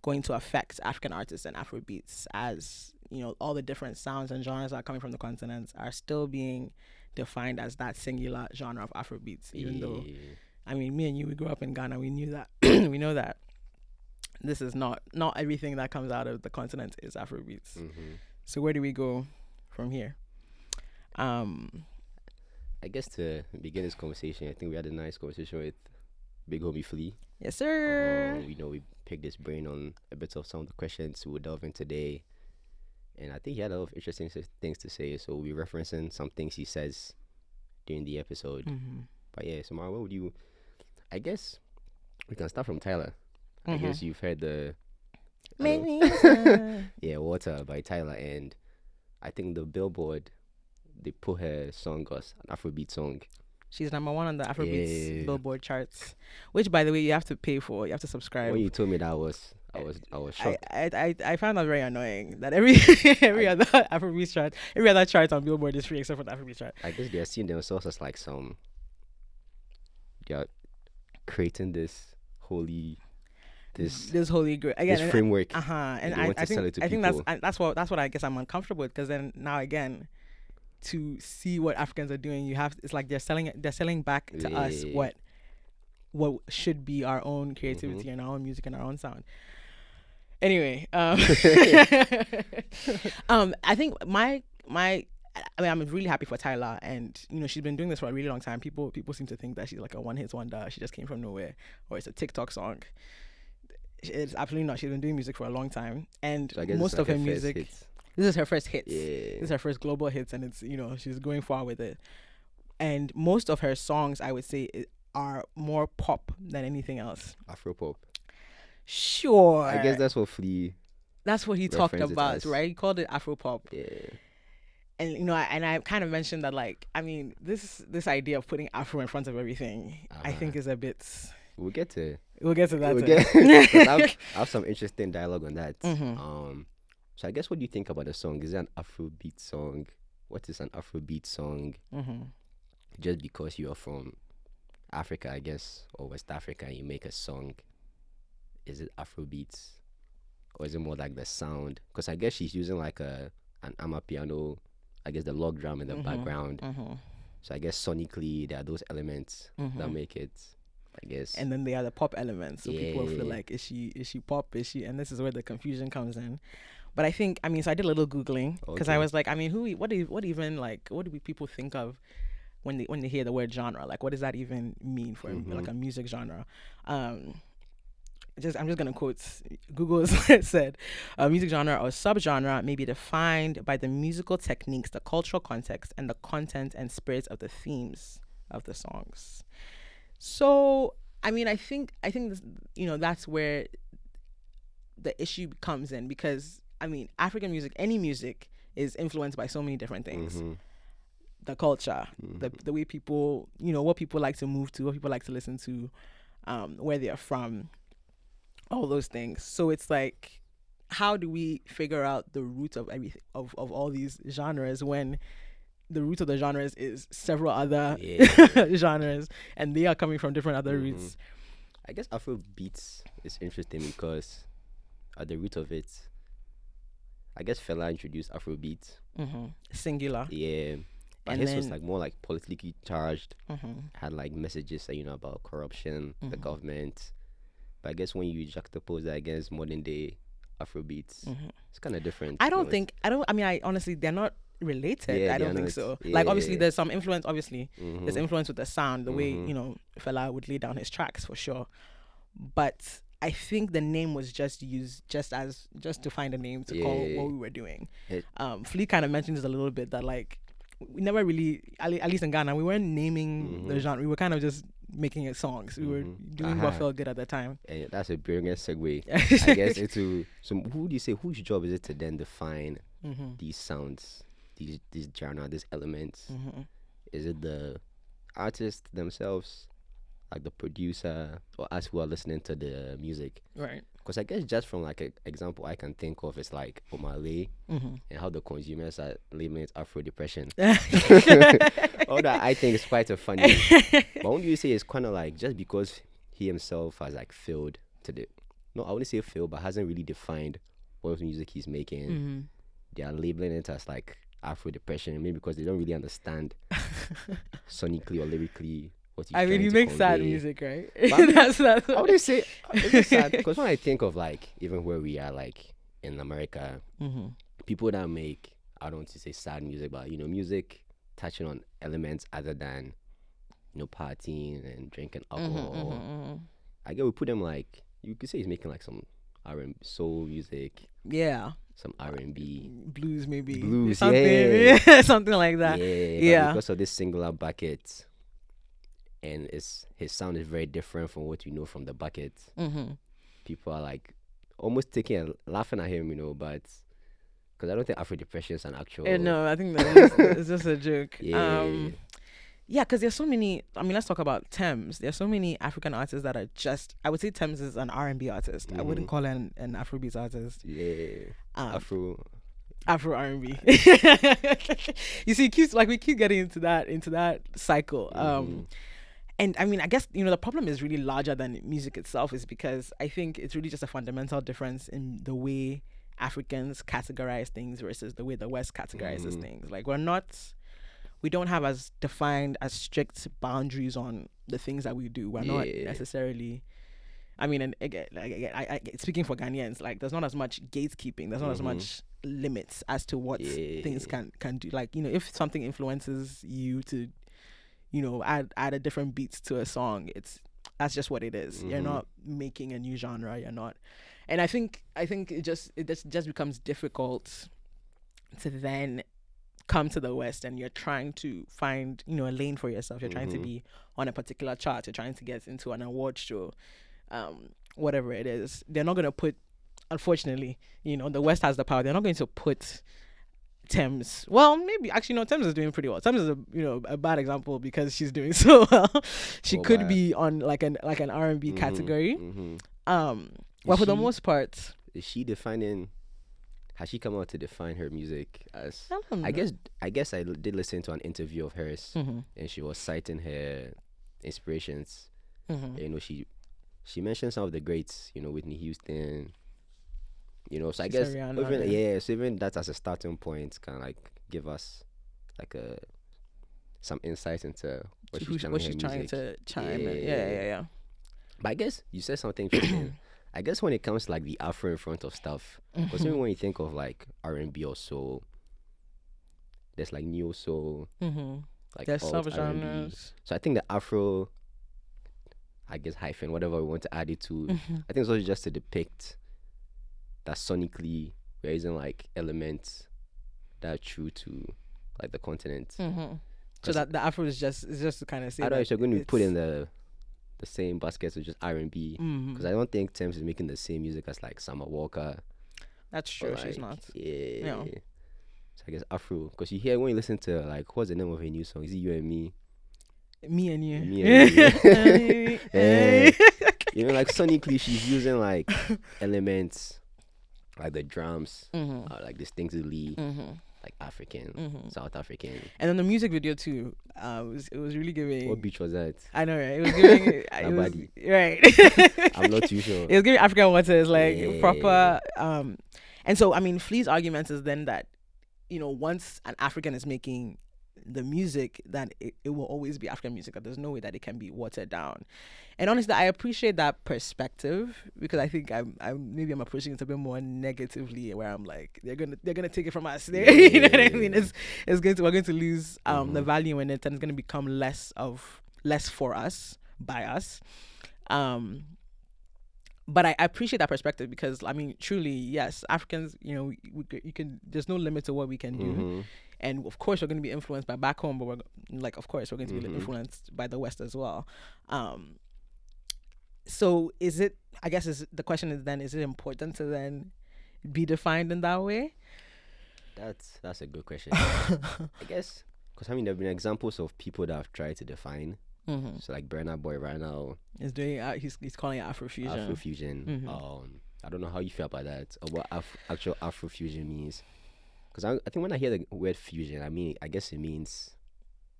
Speaker 2: going to affect African artists and Afrobeats, as all the different sounds and genres that are coming from the continent are still being defined as that singular genre of Afrobeats, even though, I mean, me and you, we grew up in Ghana, we knew that. We know that this is not everything that comes out of the continent is Afrobeats. So where do we go from here?
Speaker 3: I guess to begin this conversation, I think we had a nice conversation with Bigg Homie Flee.
Speaker 2: Yes, sir.
Speaker 3: We picked his brain on a bit of some of the questions we'll delve in today. And I think he had a lot of interesting things to say. So we're referencing some things he says during the episode. But yeah, so Mara, what would you... I guess we can start from Tyler. I guess you've heard the... yeah, Water by Tyler. And I think the Billboard, they put her song as an Afrobeat song.
Speaker 2: She's number one on the Afrobeats Billboard charts, which, by the way, you have to pay for. You have to subscribe.
Speaker 3: When you told me that, I was shocked.
Speaker 2: I found that very annoying that every other Afrobeat chart, every other chart on Billboard is free except for the Afrobeat chart.
Speaker 3: I guess they're seeing themselves as like they're creating this holy
Speaker 2: grail again,
Speaker 3: this framework.
Speaker 2: And I think that's what I guess I'm uncomfortable with, because then now again, to see what Africans are doing, it's like they're selling back to us what should be our own creativity and our own music and our own sound. Anyway, I think I'm really happy for Tyler, and she's been doing this for a really long time. People seem to think that she's like a one-hit wonder. She just came from nowhere, or it's a TikTok song. It's absolutely not. She's been doing music for a long time, and
Speaker 3: so
Speaker 2: most of her music. This is her first hits.
Speaker 3: Yeah.
Speaker 2: This is her first global hits, and it's she's going far with it. And most of her songs, I would say, are more pop than anything else.
Speaker 3: Afro pop.
Speaker 2: Sure.
Speaker 3: I guess that's what Flea.
Speaker 2: That's what he talked about, right? He called it Afro pop.
Speaker 3: Yeah.
Speaker 2: And I kind of mentioned that, like, I mean, this idea of putting Afro in front of everything, I think is a bit.
Speaker 3: We'll get to
Speaker 2: that.
Speaker 3: I have some interesting dialogue on that. So I guess, what do you think about the song? Is it an Afrobeat song? What is an Afrobeat song? Just because you're from Africa, I guess, or West Africa, and you make a song, is it Afrobeats? Or is it more like the sound? Because I guess she's using like an amapiano, I guess the log drum in the background. So I guess sonically there are those elements that make it, I guess.
Speaker 2: And then there are the pop elements. So people feel like, is she pop? Is she? And this is where the confusion comes in. But I think, so I did a little Googling, because I was like, what do people think of when they hear the word genre? Like, what does that even mean for like a music genre? I'm just gonna quote. Google said, a music genre or subgenre may be defined by the musical techniques, the cultural context, and the content and spirits of the themes of the songs. So, I think this, that's where the issue comes in, because African music, any music, is influenced by so many different things. The culture, the way people, what people like to move to, what people like to listen to, where they are from, all those things. So it's like, how do we figure out the root of everything, of all these genres, when the root of the genres is several other genres, and they are coming from different other roots?
Speaker 3: I guess Afro beats is interesting because at the root of it, I guess Fela introduced Afro beats.
Speaker 2: Singular.
Speaker 3: Yeah. But his was like more like politically charged. Had like messages, about corruption, the government, But I guess when you juxtapose that against modern day Afro beats, it's kind of different.
Speaker 2: I honestly, they're not related.
Speaker 3: Yeah,
Speaker 2: I don't
Speaker 3: they're
Speaker 2: think
Speaker 3: not.
Speaker 2: so.
Speaker 3: Yeah,
Speaker 2: Like, obviously,
Speaker 3: yeah.
Speaker 2: there's some influence. Obviously, there's
Speaker 3: Mhm.
Speaker 2: influence with the sound, the way,
Speaker 3: Mhm.
Speaker 2: fella would lay down his tracks for sure. But I think the name was just used just to find a name to call
Speaker 3: Yeah.
Speaker 2: what we were doing.
Speaker 3: It-
Speaker 2: Flea kind of mentions a little bit that, like, we never really, at least in Ghana, we weren't naming the genre. We were kind of just making it songs. We were doing what felt good at the time.
Speaker 3: And that's a brilliant segue, I guess, into who do you say, whose job is it to then define these sounds, these genre, these elements? Is it the artist themselves, like the producer, or us who are listening to the music?
Speaker 2: Right.
Speaker 3: Because I guess just from like an example I can think of is like Omale and how the consumers are labeling it Afro depression. All that I think is quite a funny. But when you say it's kind of like just because he himself has like failed to the, no, I wouldn't say failed, but hasn't really defined what music he's making. They are labeling it as like Afro depression, maybe because they don't really understand sonically or lyrically what he's
Speaker 2: I mean,
Speaker 3: trying
Speaker 2: he
Speaker 3: to
Speaker 2: makes sad
Speaker 3: convey.
Speaker 2: music, right?
Speaker 3: But I mean,
Speaker 2: that's
Speaker 3: I wouldn't say it's sad because when I think of like even where we are like in America, people that make, I don't want to say sad music, but music touching on elements other than partying and drinking alcohol. I guess we put them like, you could say he's making like some R&B soul music,
Speaker 2: Yeah.
Speaker 3: some R&B,
Speaker 2: Blues, maybe.
Speaker 3: Blues,
Speaker 2: something,
Speaker 3: yeah.
Speaker 2: something like that.
Speaker 3: Yeah. But because of this singular bucket, and his sound is very different from what you know from the bucket. People are like almost laughing at him, but because I don't think Afro depression is an actual.
Speaker 2: No, I think it's just a joke.
Speaker 3: Yeah.
Speaker 2: Because there's so many. I mean, let's talk about Thames. There's so many African artists that are just. I would say Thames is an R&B artist. I wouldn't call her an Afrobeats artist.
Speaker 3: Yeah. Afro
Speaker 2: R&B. You see, we keep getting into that cycle. And I mean, I guess, the problem is really larger than music itself, is because I think it's really just a fundamental difference in the way Africans categorize things versus the way the West categorizes things. Like, we don't have as defined, as strict boundaries on the things that we do. We're not necessarily, I mean, and again, I speaking for Ghanaians, like, there's not as much gatekeeping. There's not as much limits as to what things can do. Like, if something influences you to, add a different beats to a song, that's just what it is. You're not making a new genre. You're not, and I think it just becomes difficult to then come to the West and you're trying to find a lane for yourself. You're trying to be on a particular chart. You're trying to get into an award show, whatever it is. They're not going to put, unfortunately, the West has the power. They're not going to put Thames. Well, maybe actually no. Thames is doing pretty well. Thames is a bad example because she's doing so well. She could be on like an R&B category. Well, for the most part,
Speaker 3: is she defining? Has she come out to define her music as?
Speaker 2: I don't know.
Speaker 3: I guess I did listen to an interview of hers, and she was citing her inspirations. She mentioned some of the greats. Whitney Houston. So I guess so even that as a starting point can like give us like some insight into what she's trying
Speaker 2: to chime in. Yeah.
Speaker 3: But I guess you said something interesting. I guess when it comes to like the Afro in front of stuff, because even when you think of like R&B or soul, there's like neo soul, like
Speaker 2: there's
Speaker 3: alt
Speaker 2: subgenres.
Speaker 3: So I think the Afro, I guess hyphen, whatever we want to add it to, I think it's also just to depict that sonically we're using like elements that are true to like the continent.
Speaker 2: So that the Afro is just to kind of say.
Speaker 3: I don't know if you're going to be put in the same basket with just R&B, because I don't think Thames is making the same music as like Summer Walker.
Speaker 2: That's true.
Speaker 3: Like,
Speaker 2: she's not.
Speaker 3: Yeah. So I guess Afro, because you hear when you listen to like, what's the name of her new song? Is it You and Me?
Speaker 2: Me and You.
Speaker 3: Me and You. Like sonically, she's using like elements, like the drums, like distinctively like African, South African.
Speaker 2: And then the music video too, it was really giving.
Speaker 3: What beach was that?
Speaker 2: I know, right? It was giving. It was, right.
Speaker 3: I'm not too sure.
Speaker 2: It was giving African waters, like proper. And so I mean, Flea's argument is then that, once an African is making the music, that it will always be African music. That there's no way that it can be watered down. And honestly, I appreciate that perspective, because I think I'm approaching it a bit more negatively, where I'm like, they're gonna take it from us. You know what I mean? We're going to lose the value in it, and it's gonna become less for us, by us. But I appreciate that perspective, because I mean, truly, yes, Africans, you can. There's no limit to what we can do, and of course we're going to be influenced by back home, but of course we're going to be influenced by the West as well. So the question is then, is it important to then be defined in that way?
Speaker 3: That's a good question. I guess, because I mean, there have been examples of people that have tried to define. So like Burna Boy right now
Speaker 2: is doing he's calling it Afrofusion.
Speaker 3: I don't know how you feel about that, or what actual Afrofusion means, because I think when I hear the word fusion, I guess it means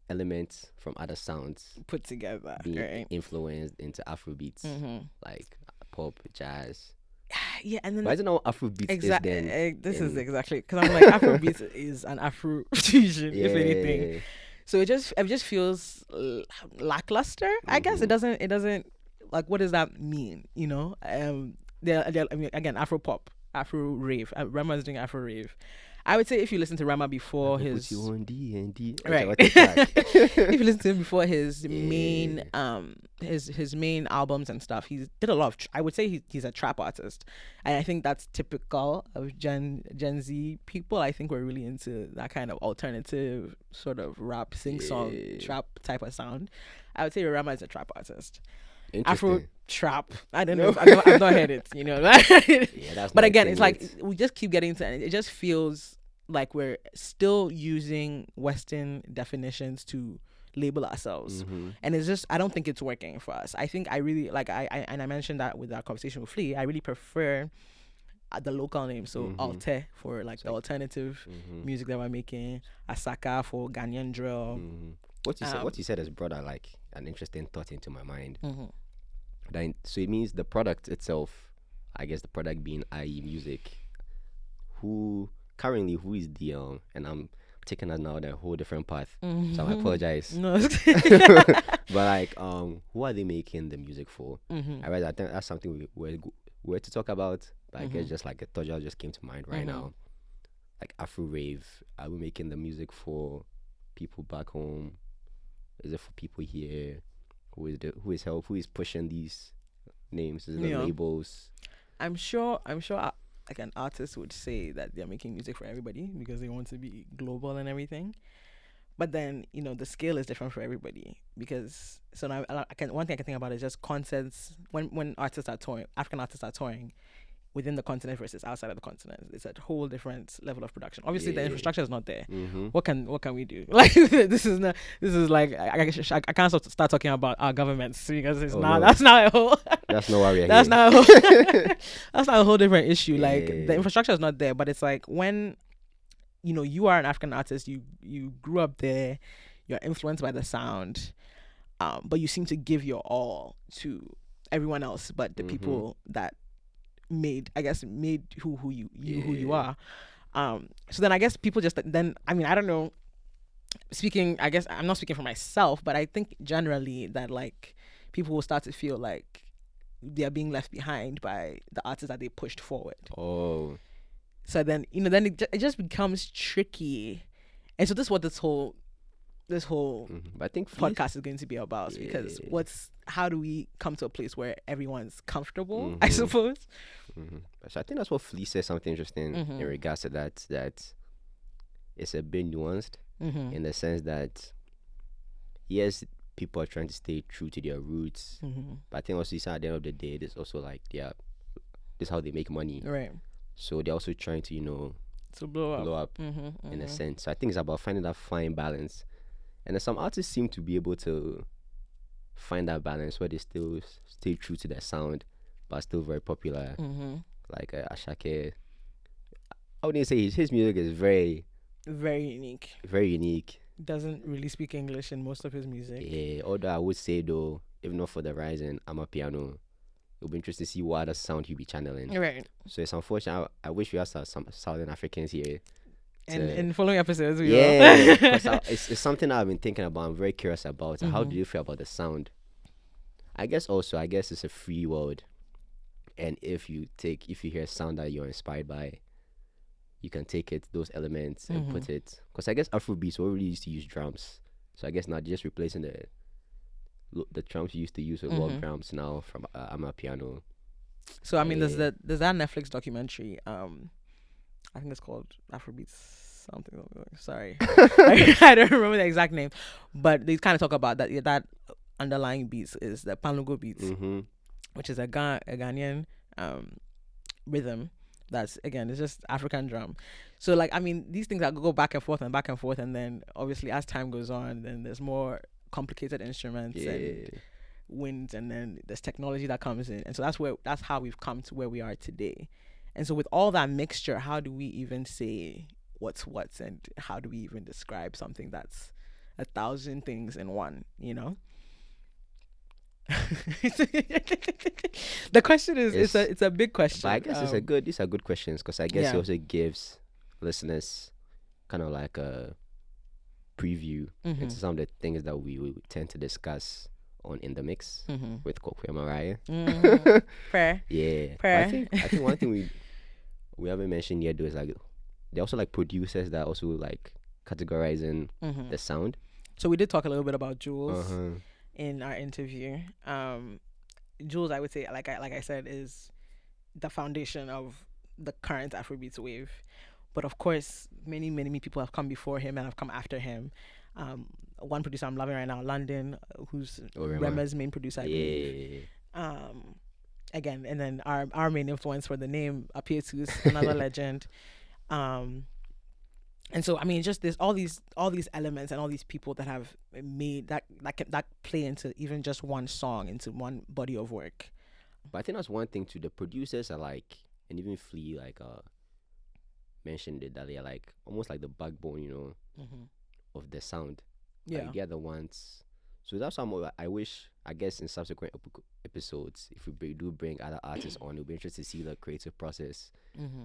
Speaker 3: elements from other sounds
Speaker 2: put together,
Speaker 3: being influenced into Afrobeats, like pop, jazz.
Speaker 2: Yeah, and then
Speaker 3: but I don't know what Afrobeats is then.
Speaker 2: This is exactly, because I'm like, Afrobeats is an Afrofusion, if anything. So it just feels lackluster. I guess it doesn't like, what does that mean? You know, I mean, again, Afro pop, Afro rave. Rema is doing Afro rave. I would say if you listen to Rema before his,
Speaker 3: put you on D&D.
Speaker 2: Right. If you listen to him before his main his main albums and stuff, he did a lot of I would say he's a trap artist, and I think that's typical of Gen Z people. I think we're really into that kind of alternative sort of rap, sing song, trap type of sound. I would say Rema is a trap artist. Afro trap. I don't know. I've not heard it, you know. But again, it's like we just keep getting to it. It just feels like we're still using Western definitions to label ourselves, and it's just, I don't think it's working for us. I think I really like I mentioned that with our conversation with Flee. I really prefer the local name, so Alte for like the alternative music that we're making, Asaka for Ghanaian drill.
Speaker 3: What you said has brought like an interesting thought into my mind. So it means the product itself, I guess the product being IE music, who is the and I'm taking us now a whole different path, so I apologize. No. But like who are they making the music for? I think that's something we're to talk about, but I guess just like a thought just came to mind right now. Like Afro rave, are we making the music for people back home? Is it for people here? Who is pushing these names? Is it the labels? I'm sure like an artist would say that they're making music for everybody because they want to be global and everything. But then, you know, the scale is different for everybody, because so now one thing I can think about is just concerts when artists are touring, African artists are touring within the continent versus outside of the continent. It's a whole different level of production. Obviously, the infrastructure is not there. What can we do? Like this is like I can't start talking about our governments, because it's that's not a whole. That's not why we're that's here. That's not a whole different issue. Like the infrastructure is not there, but it's like when you are an African artist, you grew up there, you're influenced by the sound, but you seem to give your all to everyone else, but the people that made who you are. So then I guess people just then, I mean, I don't know, I guess I'm not speaking for myself, but I think generally that like people will start to feel like they are being left behind by the artists that they pushed forward. So then then it just becomes tricky, and so this is what this whole I think podcast is going to be about, because how do we come to a place where everyone's comfortable, I suppose. So I think that's what Flee says something interesting in regards to that it's a bit nuanced in the sense that yes, people are trying to stay true to their roots, but I think also at the end of the day, there's also like this is how they make money, right? So they're also trying to to blow up in a sense. So I think it's about finding that fine balance. And then some artists seem to be able to find that balance where they still stay true to their sound, but still very popular. Like Ashake. I wouldn't say his music is very, very unique. Very unique.
Speaker 2: Doesn't really speak English in most of his music.
Speaker 3: Yeah, although I would say though, if not for the rising Amapiano, it'll be interesting to see what other sound he'll be channeling. Right. So it's unfortunate. I wish we had some Southern Africans here
Speaker 2: And in following episodes, we
Speaker 3: yeah,
Speaker 2: will.
Speaker 3: 'cause it's something I've been thinking about. I'm very curious about. How do you feel about the sound? I guess it's a free world, and if you hear a sound that you're inspired by, you can take those elements and put it. Because I guess Afrobeats already used to use drums, so I guess not just replacing the drums you used to use with log drums now from Amapiano.
Speaker 2: So I mean, there's that Netflix documentary. I think it's called Afrobeats something. Sorry, I don't remember the exact name, but they kind of talk about that underlying beats is the Panlugo beats, which is a Ghanaian rhythm. That's again, it's just African drum. So like, I mean, these things that go back and forth, and then obviously as time goes on, then there's more complicated instruments and winds, and then there's technology that comes in, and so that's how we've come to where we are today. And so with all that mixture, how do we even say what's what, and how do we even describe something that's 1,000 things in one, you know? The question is it's a big question.
Speaker 3: But I guess these are good questions, because I guess it also gives listeners kind of like a preview into some of the things that we tend to discuss on In the Mix with Kokwe and Mariah.
Speaker 2: Fair.
Speaker 3: Yeah.
Speaker 2: Fair.
Speaker 3: But I think one thing we haven't mentioned yet though is like they're also like producers that also like categorizing the sound.
Speaker 2: So we did talk a little bit about Jules in our interview. Jules, I would say, like I said, is the foundation of the current Afrobeats wave. But of course, many people have come before him and have come after him. One producer I'm loving right now, London, who's Rema's main producer, I believe. Again, and then our main influence for the name, Apietu's another legend. And so I mean, just there's all these elements and all these people that have made that play into even just one song, into one body of work.
Speaker 3: But I think that's one thing too. The producers are like, and even Flee like mentioned it, that they are like almost like the backbone, you know, of the sound.
Speaker 2: Yeah,
Speaker 3: like they're the ones. So that's why I wish, I guess, in subsequent episodes, if we do bring other artists on, it'll be interesting to see the creative process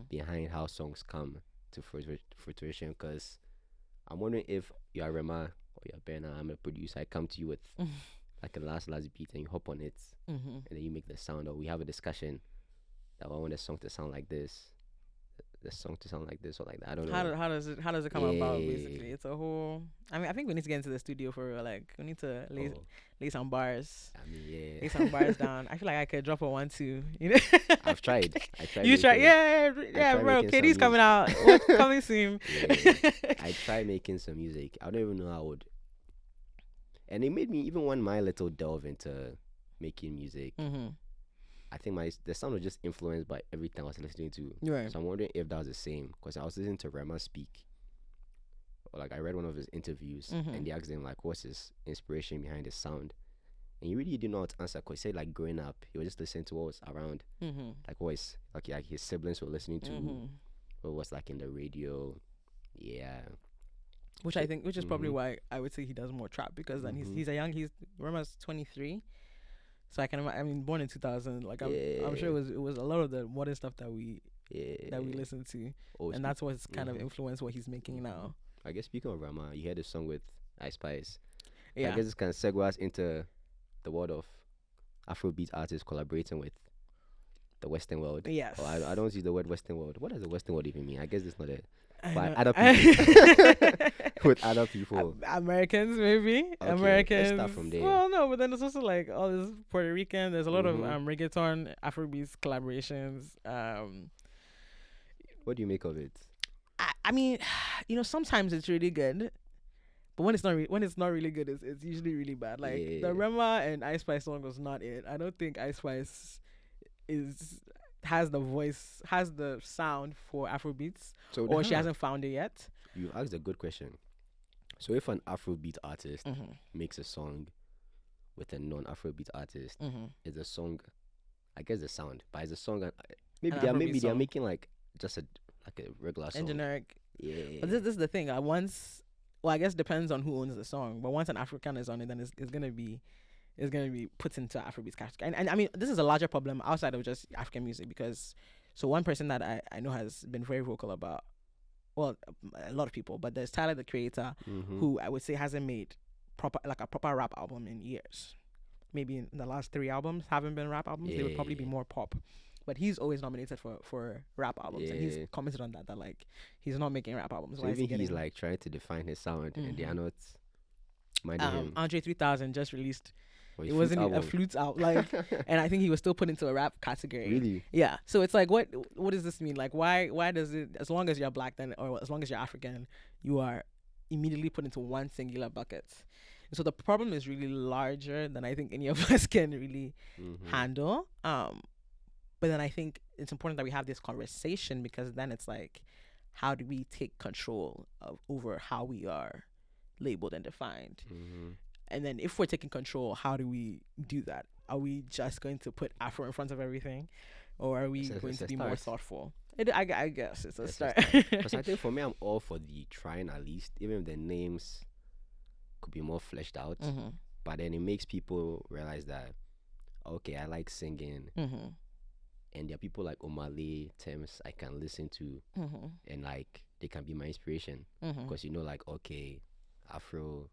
Speaker 3: behind how songs come to fruition. Because I'm wondering if you're Rema or you're Berna, I'm a producer, I come to you with like a last beat and you hop on it, and then you make the sound, or we have a discussion that I want the song to sound like this, the song to sound like this or like that. I don't know.
Speaker 2: How does it come about? Basically, it's a whole. I mean, I think we need to get into the studio for we need to lay some bars.
Speaker 3: I mean,
Speaker 2: lay some bars down. I feel like I could drop a 1-2. You know,
Speaker 3: I've tried.
Speaker 2: You tried? Yeah, bro. Katie's coming out. Coming soon.
Speaker 3: I tried making some music. I don't even know how I would. And it made me even want my little delve into making music. I think the sound was just influenced by everything I was listening to.
Speaker 2: Right.
Speaker 3: So I'm wondering if that was the same, because I was listening to Rema speak. Or like I read one of his interviews, and they asked him like, what's his inspiration behind his sound? And he really didn't know how to answer, because he said like growing up, he was just listening to what was around, like what his his siblings were listening to, what was like in the radio,
Speaker 2: Which is probably why I would say he does more trap, because then he's Rema's 23. So I can imagine, I mean, born in 2000, like I'm sure it was a lot of the modern stuff that we listened to, and that's what's kind of influenced what he's making now.
Speaker 3: I guess speaking of Rama, you heard a song with Ice Spice.
Speaker 2: Yeah.
Speaker 3: I guess this kind of segue us into the world of Afrobeat artists collaborating with the Western world.
Speaker 2: Yes.
Speaker 3: Oh, I don't use the word Western world. What does the Western world even mean? I guess it's not it. But
Speaker 2: other
Speaker 3: people. With other people.
Speaker 2: Americans, maybe.
Speaker 3: Okay,
Speaker 2: Americans.
Speaker 3: let's start from there.
Speaker 2: Well, no, but then there's also like all this Puerto Rican. There's a lot of reggaeton, Afrobeats collaborations.
Speaker 3: What do you make of it?
Speaker 2: I mean, you know, sometimes it's really good, but when it's not really good, it's usually really bad. Like the Rema and Ice Spice song was not it. I don't think Ice Spice has the sound for Afrobeats, or she hasn't found it yet.
Speaker 3: You asked a good question. So if an Afrobeat artist makes a song with a non-Afrobeat artist, is the song, I guess the sound, but is the song maybe they're making like just a regular song.
Speaker 2: And generic.
Speaker 3: Yeah.
Speaker 2: But this is the thing. I guess depends on who owns the song. But once an African is on it, then it's gonna be put into Afrobeats category. And I mean, this is a larger problem outside of just African music, because one person that I know has been very vocal about, well, a lot of people, but there's Tyler the Creator, who I would say hasn't made a proper rap album in years. Maybe in the last 3 albums haven't been rap albums. They would probably be more pop. But he's always nominated for rap albums, and he's commented on that like he's not making rap albums.
Speaker 3: So even he's like trying to define his sound, and they are not minding him.
Speaker 2: Andre 3000 just released. It wasn't a flute out, like, and I think he was still put into a rap category.
Speaker 3: Really?
Speaker 2: Yeah. So it's like, what does this mean? Like, why does it? As long as you're black, then, or as long as you're African, you are immediately put into one singular bucket. And so the problem is really larger than I think any of us can really handle. But then I think it's important that we have this conversation, because then it's like, how do we take control over how we are labeled and defined? And then if we're taking control, how do we do that? Are we just going to put Afro in front of everything? Or are we going to be more thoughtful? I guess it's a start.
Speaker 3: Because I think for me, I'm all for the trying at least, even if the names could be more fleshed out. But then it makes people realize that, okay, I like singing. And there are people like Omale, Thames I can listen to. And like, they can be my inspiration. Because like, okay, Afro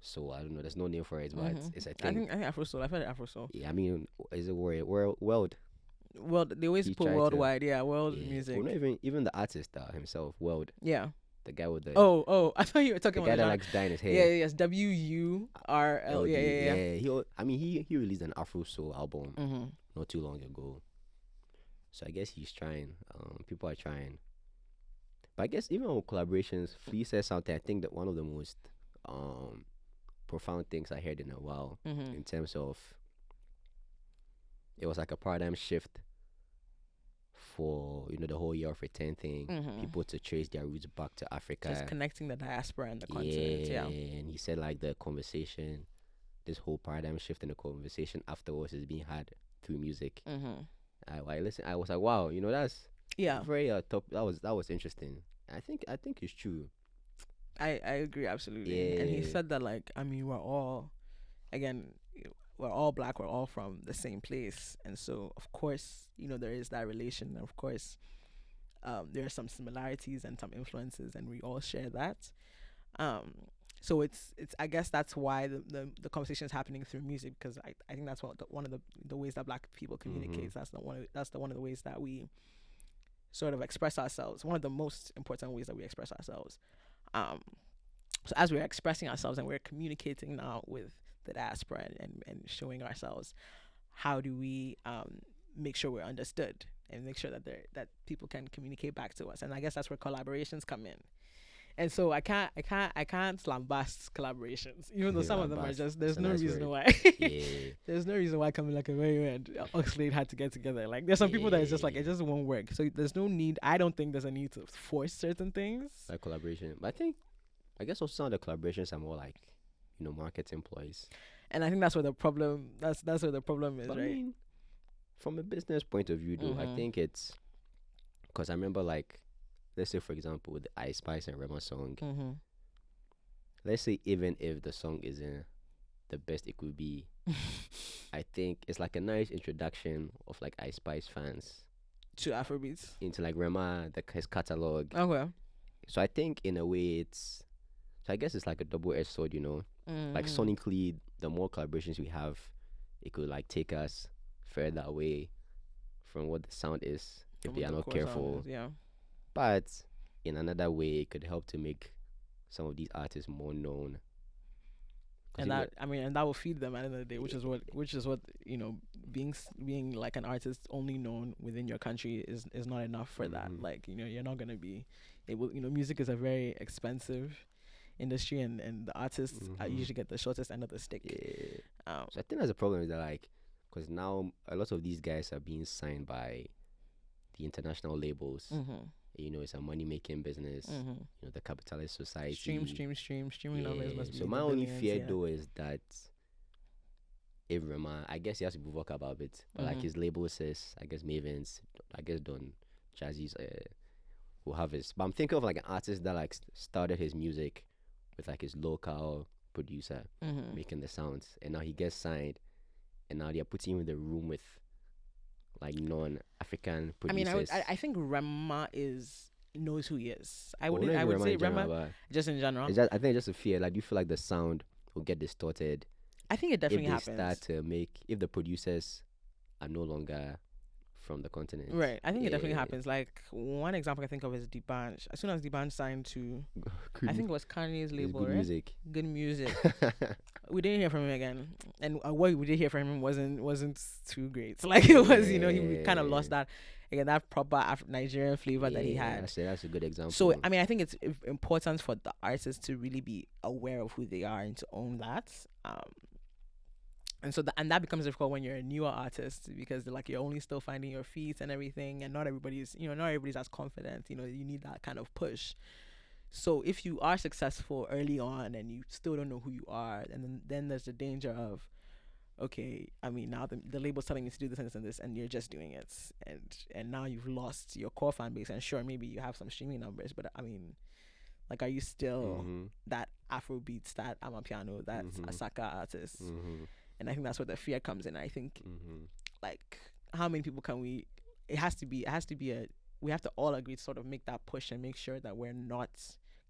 Speaker 3: soul, I don't know, there's no name for it, but it's a thing.
Speaker 2: I think Afro soul. I've heard Afro soul.
Speaker 3: Yeah, I mean, is it world?
Speaker 2: Well, they always put worldwide, world music.
Speaker 3: Well, not even the artist himself, world.
Speaker 2: Yeah.
Speaker 3: The guy with the
Speaker 2: I thought you were talking
Speaker 3: the
Speaker 2: about
Speaker 3: guy that likes dyeing his hair.
Speaker 2: Yeah, yes, WURL. Yeah.
Speaker 3: He released an Afro soul album not too long ago. So I guess he's trying. People are trying. But I guess even on collaborations, Flee says something. I think that one of the most profound things I heard in a while, in terms of, it was like a paradigm shift for the whole year of return thing, people to trace their roots back to Africa,
Speaker 2: just connecting the diaspora and the continent.
Speaker 3: And he said like the conversation, this whole paradigm shift in the conversation afterwards is being had through music. I listened, I was like, wow, that's very top. That was interesting. I think it's true.
Speaker 2: I agree absolutely. And he said that, like, I mean, we're all black, we're all from the same place, and so of course there is that relation, and of course there are some similarities and some influences, and we all share that. So it's I guess that's why the conversation is happening through music, because I think that's one of the ways that black people communicate. That's one of the ways that we sort of express ourselves. One of the most important ways that we express ourselves. So as we're expressing ourselves and we're communicating now with the diaspora and showing ourselves, how do we make sure we're understood and make sure that people can communicate back to us? And I guess that's where collaborations come in. And so I can't lambast collaborations, even though some of them are just, there's no reason why. There's no reason why Camila Cabello and Oxlade had to get together. Like, there's some people that it's just like, it just won't work. So there's no need. I don't think there's a need to force certain things.
Speaker 3: Like collaboration. But I guess also some of the collaborations are more like, marketing ploys.
Speaker 2: And I think that's where the problem, that's where the problem is,
Speaker 3: but
Speaker 2: right?
Speaker 3: I mean, from a business point of view, though, I think it's, because I remember, like, let's say, for example, with the Ice Spice and Rema song, let's say even if the song isn't the best it could be, I think it's like a nice introduction of like Ice Spice fans
Speaker 2: to Afrobeats,
Speaker 3: into like Rema, his catalog.
Speaker 2: Okay.
Speaker 3: So I think in a way I guess it's like a double-edged sword, like sonically, the more collaborations we have, it could like take us further away from what the sound is if they are not careful. But in another way, it could help to make some of these artists more known.
Speaker 2: And that, and that will feed them at the end of the day, which is what being like an artist only known within your country is not enough for that. Like, you're not gonna be able. Music is a very expensive industry, and the artists usually get the shortest end of the stick.
Speaker 3: So I think that's a problem, is that, like, because now a lot of these guys are being signed by the international labels. It's a money-making business. The capitalist society. Streaming numbers must be. So my only fear, though, is that if Rema, I guess he has to be vocal about it, but like his label says, I guess Mavens, I guess Don Jazzy's will have his. But I'm thinking of like an artist that like started his music with like his local producer making the sounds, and now he gets signed, and now they're putting him in the room with like non-African producers.
Speaker 2: I think Rema is knows who he is.
Speaker 3: Well, not
Speaker 2: I
Speaker 3: even
Speaker 2: would say
Speaker 3: in general,
Speaker 2: Rema
Speaker 3: but
Speaker 2: just in general.
Speaker 3: I think it's just a fear. Like, do you feel like the sound will get distorted
Speaker 2: I think it
Speaker 3: if
Speaker 2: definitely
Speaker 3: they
Speaker 2: happens.
Speaker 3: start to if the producers are no longer from the continent?
Speaker 2: Right. I think it definitely
Speaker 3: Yeah.
Speaker 2: happens. Like one example I think of is D'banj. As soon as D'banj signed to,
Speaker 3: Good
Speaker 2: I think it was Kanye's
Speaker 3: it's
Speaker 2: label,
Speaker 3: good
Speaker 2: right?
Speaker 3: music.
Speaker 2: Good music. We didn't hear from him again, and what we did hear from him wasn't too great. So, like it was, he kind of lost that again, that proper Nigerian flavor that he had.
Speaker 3: That's a good example.
Speaker 2: So I mean, I think it's important for the artists to really be aware of who they are and to own that. And so that becomes difficult when you're a newer artist because like you're only still finding your feet and everything, and not everybody's as confident. You need that kind of push. So if you are successful early on and you still don't know who you are, and then there's the danger of, okay, I mean, now the label's telling you to do this and this and this, and you're just doing it, and now you've lost your core fan base. And sure, maybe you have some streaming numbers, but I mean, like, are you still that Afro beats, that Amapiano, that Asaka artist? And I think that's where the fear comes in. I think, like, how many people can we? We have to all agree to sort of make that push and make sure that we're not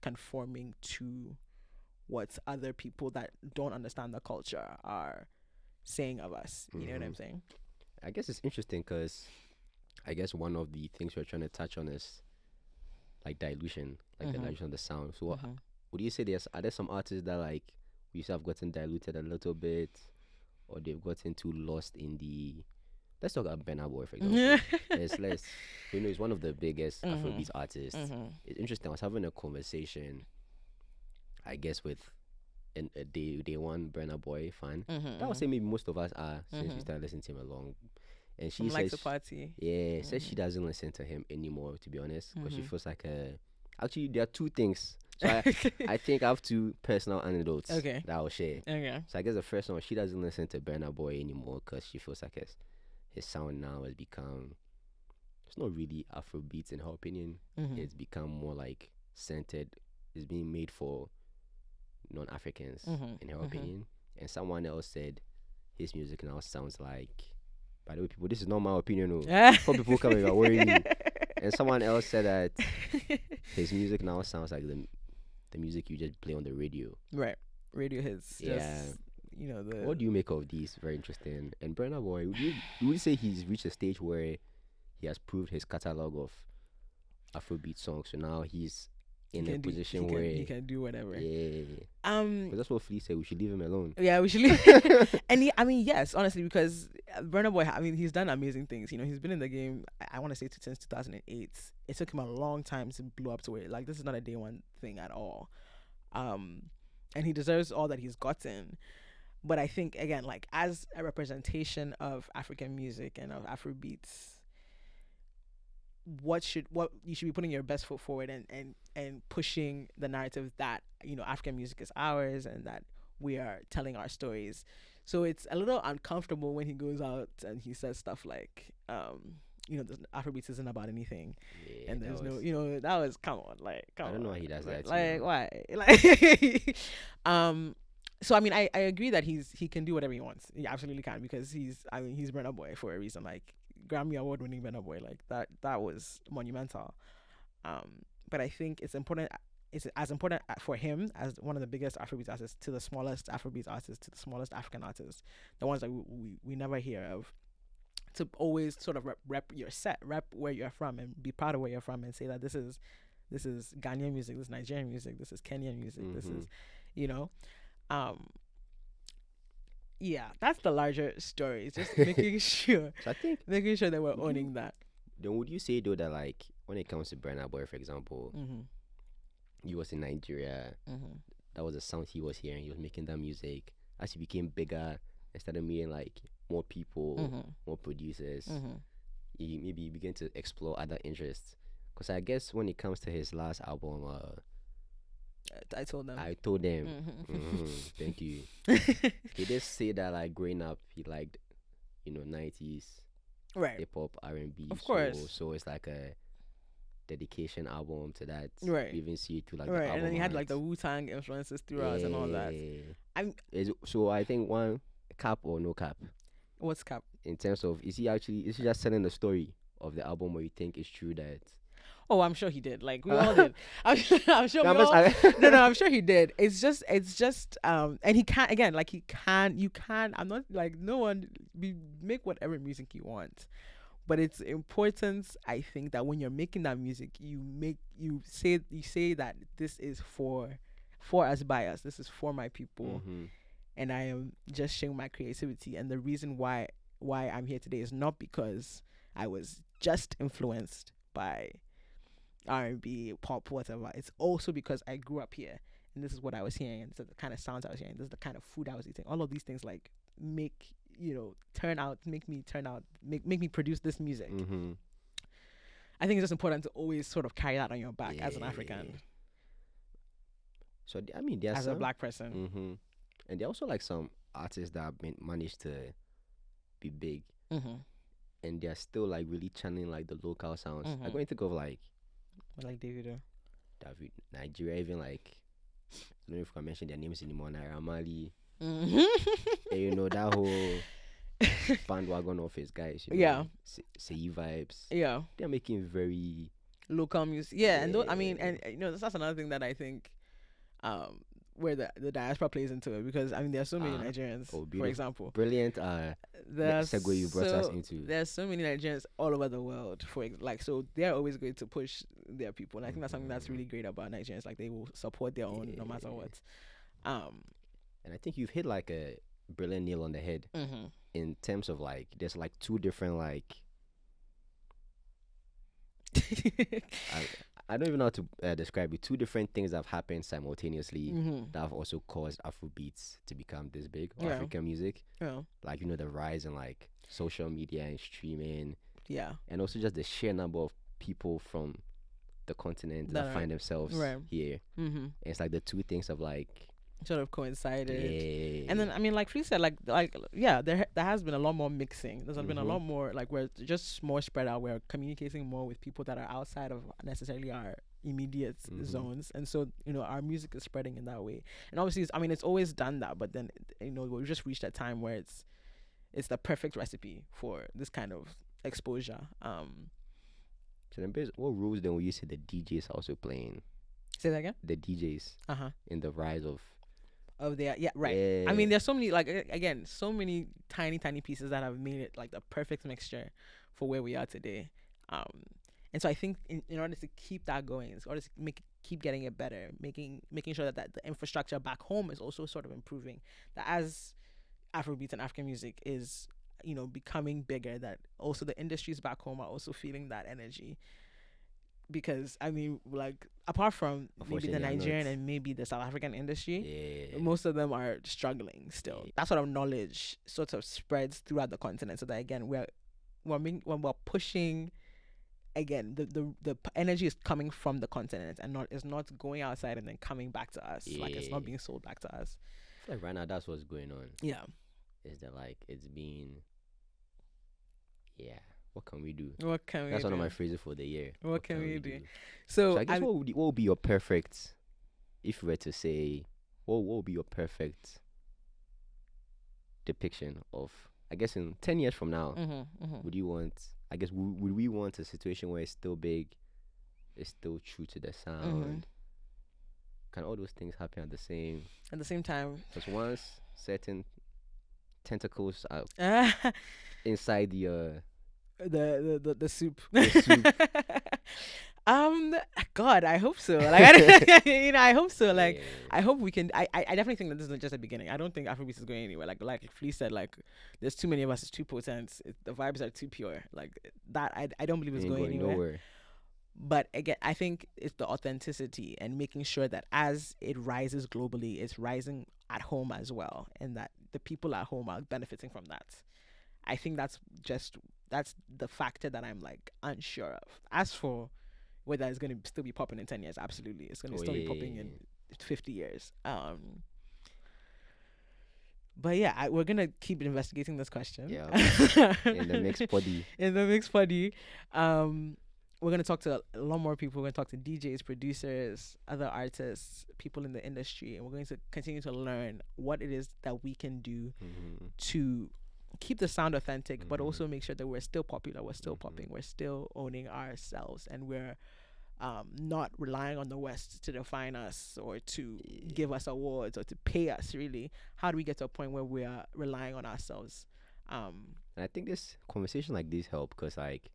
Speaker 2: conforming to what other people that don't understand the culture are saying of us. You know what I'm saying?
Speaker 3: I guess it's interesting because I guess one of the things we're trying to touch on is like dilution, like the dilution of the sound. So would you say are there some artists that like we used to have gotten diluted a little bit, or they've gotten too lost in the? Let's talk about Burna Boy, for example. He's one of the biggest Afrobeat artists. It's interesting. I was having a conversation, I guess, with a day one Burna Boy fan. That would say maybe most of us are since we started listening to him along. And she
Speaker 2: likes
Speaker 3: says,
Speaker 2: the party.
Speaker 3: Yeah, says she doesn't listen to him anymore, to be honest, because she feels like actually there are two things. So I think I have two personal anecdotes that I'll share.
Speaker 2: Okay.
Speaker 3: So I guess the first one, she doesn't listen to Burna Boy anymore because she feels like his sound now has become, it's not really Afrobeats in her opinion. It's become more like centered. It's being made for non-Africans in her opinion. And someone else said his music now sounds like, by the way, people, this is not my opinion. Some people coming are worrying me. And someone else said that his music now sounds like the music you just play on the radio.
Speaker 2: Right. Radio hits.
Speaker 3: Yeah.
Speaker 2: Just,
Speaker 3: what do you make of these? Very interesting. And Burna Boy, would you say he's reached a stage where he has proved his catalog of Afrobeat songs, so now he's in a position where
Speaker 2: he can do whatever.
Speaker 3: Yeah. Because that's what Flee said. We should leave him alone.
Speaker 2: Yeah, we should leave. And I mean, yes, honestly, because Burna Boy, I mean, he's done amazing things. He's been in the game. I want to say since 2008. It took him a long time to blow up to where, like, this is not a day one thing at all. And he deserves all that he's gotten. But I think, again, like, as a representation of African music and of Afrobeats, you should be putting your best foot forward and pushing the narrative that African music is ours and that we are telling our stories. So it's a little uncomfortable when he goes out and he says stuff like the Afrobeats isn't about anything, and there's that was come on. I don't
Speaker 3: know why he does that.
Speaker 2: Like why? Like so I mean I agree that he can do whatever he wants. He absolutely can, because he's Burna Boy for a reason. Like, Grammy Award winning Burna Boy, like that was monumental. But I think it's as important for him as one of the biggest Afrobeat artists to the smallest Afrobeat artists to the smallest African artists, the ones that we never hear of, to always sort of rep your set, rep where you're from, and be proud of where you're from, and say that this is Ghanaian music, this is Nigerian music, this is Kenyan music, this is yeah, that's the larger story. It's just making sure
Speaker 3: So I think
Speaker 2: making sure that we're owning that.
Speaker 3: Then would you say though that, like, when it comes to Burna Boy, for example, he was in Nigeria, that was the sound he was hearing, he was making that music. As he became bigger and started meeting like more people, more producers, he began to explore other interests. Because I guess when it comes to his last album,
Speaker 2: I told them.
Speaker 3: Thank you. He did say that, like, growing up, he liked, 90s hip hop, R&B.
Speaker 2: Of course.
Speaker 3: So it's like a dedication album to that.
Speaker 2: Right.
Speaker 3: You even see it through like the
Speaker 2: right,
Speaker 3: album
Speaker 2: and then he had
Speaker 3: art.
Speaker 2: like the Wu-Tang influences throughout and all that.
Speaker 3: So I think one, cap or no cap.
Speaker 2: What's cap?
Speaker 3: In terms of, is he just telling the story of the album, or you think it's true that?
Speaker 2: Oh, I'm sure he did. Like we all did. I'm sure we
Speaker 3: I'm just-
Speaker 2: all.
Speaker 3: I-
Speaker 2: No, I'm sure he did. It's just, and he can't again. Like you can't. I'm not like no one. Make whatever music you want, but it's important. I think that when you're making that music, you say that this is for us by us. This is for my people,
Speaker 3: Mhm.
Speaker 2: and I am just sharing my creativity. And the reason why I'm here today is not because I was just influenced by R&B, pop, whatever. It's also because I grew up here, and this is what I was hearing, and this is the kind of sounds I was hearing. This is the kind of food I was eating. All of these things like make me produce this music.
Speaker 3: Mhm.
Speaker 2: I think it's just important to always sort of carry that on your back as an
Speaker 3: Yeah.
Speaker 2: African,
Speaker 3: So I mean, there's
Speaker 2: as a black person.
Speaker 3: Mhm. And there are also like some artists that have managed to be big,
Speaker 2: Mm-hmm.
Speaker 3: and they're still like really channeling like the local sounds.
Speaker 2: Mhm.
Speaker 3: I'm going to think of like
Speaker 2: Like Davido.
Speaker 3: David, Nigeria, even like I don't know if I can mention their names anymore. Naira Marley,
Speaker 2: Mm-hmm.
Speaker 3: and, you know that whole bandwagon of his guys. You know,
Speaker 2: Yeah.
Speaker 3: Say vibes.
Speaker 2: Yeah.
Speaker 3: They're making very
Speaker 2: Local music. Yeah, and I mean,
Speaker 3: Yeah.
Speaker 2: and that's another thing that I think, where the diaspora plays into it, because I mean there are so many
Speaker 3: Ah,
Speaker 2: Nigerians,
Speaker 3: oh,
Speaker 2: for
Speaker 3: beautiful.
Speaker 2: example.
Speaker 3: brilliant
Speaker 2: There's
Speaker 3: segue you brought us into.
Speaker 2: There's so many Nigerians all over the world, so they're always going to push their people, and I think that's something that's really great about Nigerians. Like they will support their own no matter
Speaker 3: Yeah.
Speaker 2: what.
Speaker 3: And I think you've hit like a brilliant nail on the head
Speaker 2: Mm-hmm.
Speaker 3: in terms of like there's like two different like I don't even know how to describe it. Two different things that have happened simultaneously
Speaker 2: Mm-hmm.
Speaker 3: that have also caused Afrobeats to become this big, or
Speaker 2: Yeah.
Speaker 3: African music.
Speaker 2: Yeah.
Speaker 3: Like, you know, the rise in like social media and streaming,
Speaker 2: Yeah.
Speaker 3: and also just the sheer number of people from the continent
Speaker 2: That
Speaker 3: that
Speaker 2: are-
Speaker 3: find themselves
Speaker 2: right.
Speaker 3: here.
Speaker 2: Mm-hmm.
Speaker 3: And it's like the two things of like,
Speaker 2: Sort of coincided.
Speaker 3: yeah.
Speaker 2: And then I mean, like Flea said, like yeah, there has been a lot more mixing. There's been a
Speaker 3: Mhm.
Speaker 2: lot more like we're just more spread out. We're communicating more with people that are outside of necessarily our immediate
Speaker 3: Mhm.
Speaker 2: zones, and so our music is spreading in that way. And obviously, it's always done that, but then we've just reached a time where it's the perfect recipe for this kind of exposure.
Speaker 3: So then what rules then will you say the DJs are also playing?
Speaker 2: Say that again.
Speaker 3: The DJs in the rise of
Speaker 2: Right. I mean, there's so many again, so many tiny pieces that have made it like the perfect mixture for where we are today. And so I think in order to keep that going, in order to keep getting it better, making sure that the infrastructure back home is also sort of improving. That as Afrobeats and African music is becoming bigger, that also the industries back home are also feeling that energy. Because I mean, like apart from maybe the
Speaker 3: Unfortunately, I'm
Speaker 2: Nigerian
Speaker 3: not.
Speaker 2: and maybe the South African industry,
Speaker 3: yeah.
Speaker 2: most of them are struggling still.
Speaker 3: Yeah.
Speaker 2: That sort of knowledge sort of spreads throughout the continent, so that again when we're pushing, again the energy is coming from the continent and is not going outside and then coming back to us. Like it's not
Speaker 3: Yeah.
Speaker 2: being sold back to us.
Speaker 3: I feel like right now that's what's going on.
Speaker 2: Yeah.
Speaker 3: Is that like it's been what can we do?
Speaker 2: What can we
Speaker 3: That's
Speaker 2: do?
Speaker 3: one of my phrases for the year.
Speaker 2: What can we do?
Speaker 3: So
Speaker 2: So
Speaker 3: I guess what would be your perfect, if you were to say, what would be your perfect depiction of, I guess in 10 years from now, would you want, I guess, would we want a situation where it's still big, it's still true to the sound? Can all those things happen at the same
Speaker 2: time.
Speaker 3: Because once certain tentacles are inside the
Speaker 2: The soup.
Speaker 3: the soup.
Speaker 2: God, I hope so. Like, I hope so. Like,
Speaker 3: Yeah.
Speaker 2: I hope we can. I definitely think that this is just a beginning. I don't think Afrobeats is going anywhere. Like Flea said, like, there's too many of us. It's too potent. The vibes are too pure. Like that. I don't believe it's
Speaker 3: Ain't
Speaker 2: going anywhere.
Speaker 3: nowhere.
Speaker 2: But again, I think it's the authenticity and making sure that as it rises globally, it's rising at home as well, and that the people at home are benefiting from that. I think that's the factor that I'm like unsure of. As for whether it's going to still be popping in 10 years, absolutely, it's going to still be popping in 50 years. But yeah, we're gonna keep investigating this question.
Speaker 3: Yeah. In the mixed body.
Speaker 2: In the mixed body. We're going to talk to a lot more people. We're going to talk to DJs, producers, other artists, people in the industry, and we're going to continue to learn what it is that we can do to keep the sound authentic, but also make sure that we're still popular, we're still popping, we're still owning ourselves, and we're not relying on the West to define us or to give us awards or to pay us. Really, how do we get to a point where we are relying on ourselves?
Speaker 3: And I think this conversation like this help because like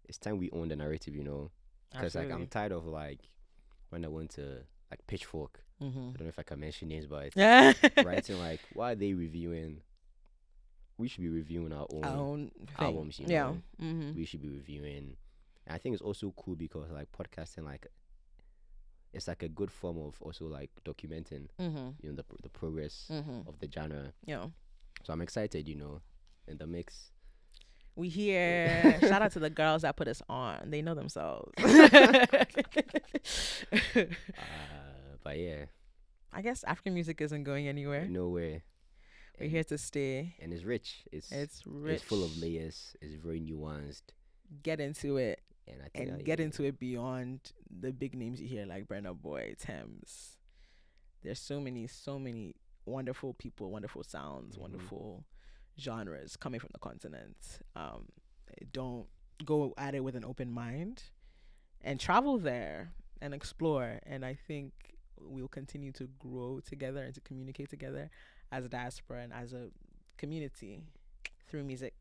Speaker 3: it's time we own the narrative, you know. Because like I'm tired of like when I went to like Pitchfork. I don't know if I can mention names, but writing like why are they reviewing? We should be reviewing our own albums, you know. We should be reviewing. And I think it's also cool because like podcasting, like it's like a good form of also like documenting, you know, the progress of the genre.
Speaker 2: Yeah.
Speaker 3: So I'm excited, you know, in the mix.
Speaker 2: We hear shout out to the girls that put us on. They know themselves.
Speaker 3: But yeah,
Speaker 2: I guess African music isn't going anywhere.
Speaker 3: Nowhere.
Speaker 2: We're here to stay.
Speaker 3: And it's rich. It's
Speaker 2: rich.
Speaker 3: It's full of layers. It's very nuanced.
Speaker 2: Get into it.
Speaker 3: And I think
Speaker 2: get into it beyond the big names you hear like Brenna Boy, Thames. There's so many wonderful people, wonderful sounds, wonderful genres coming from the continent. Don't go at it with an open mind and travel there and explore. And I think we'll continue to grow together and to communicate together as a diaspora and as a community through music.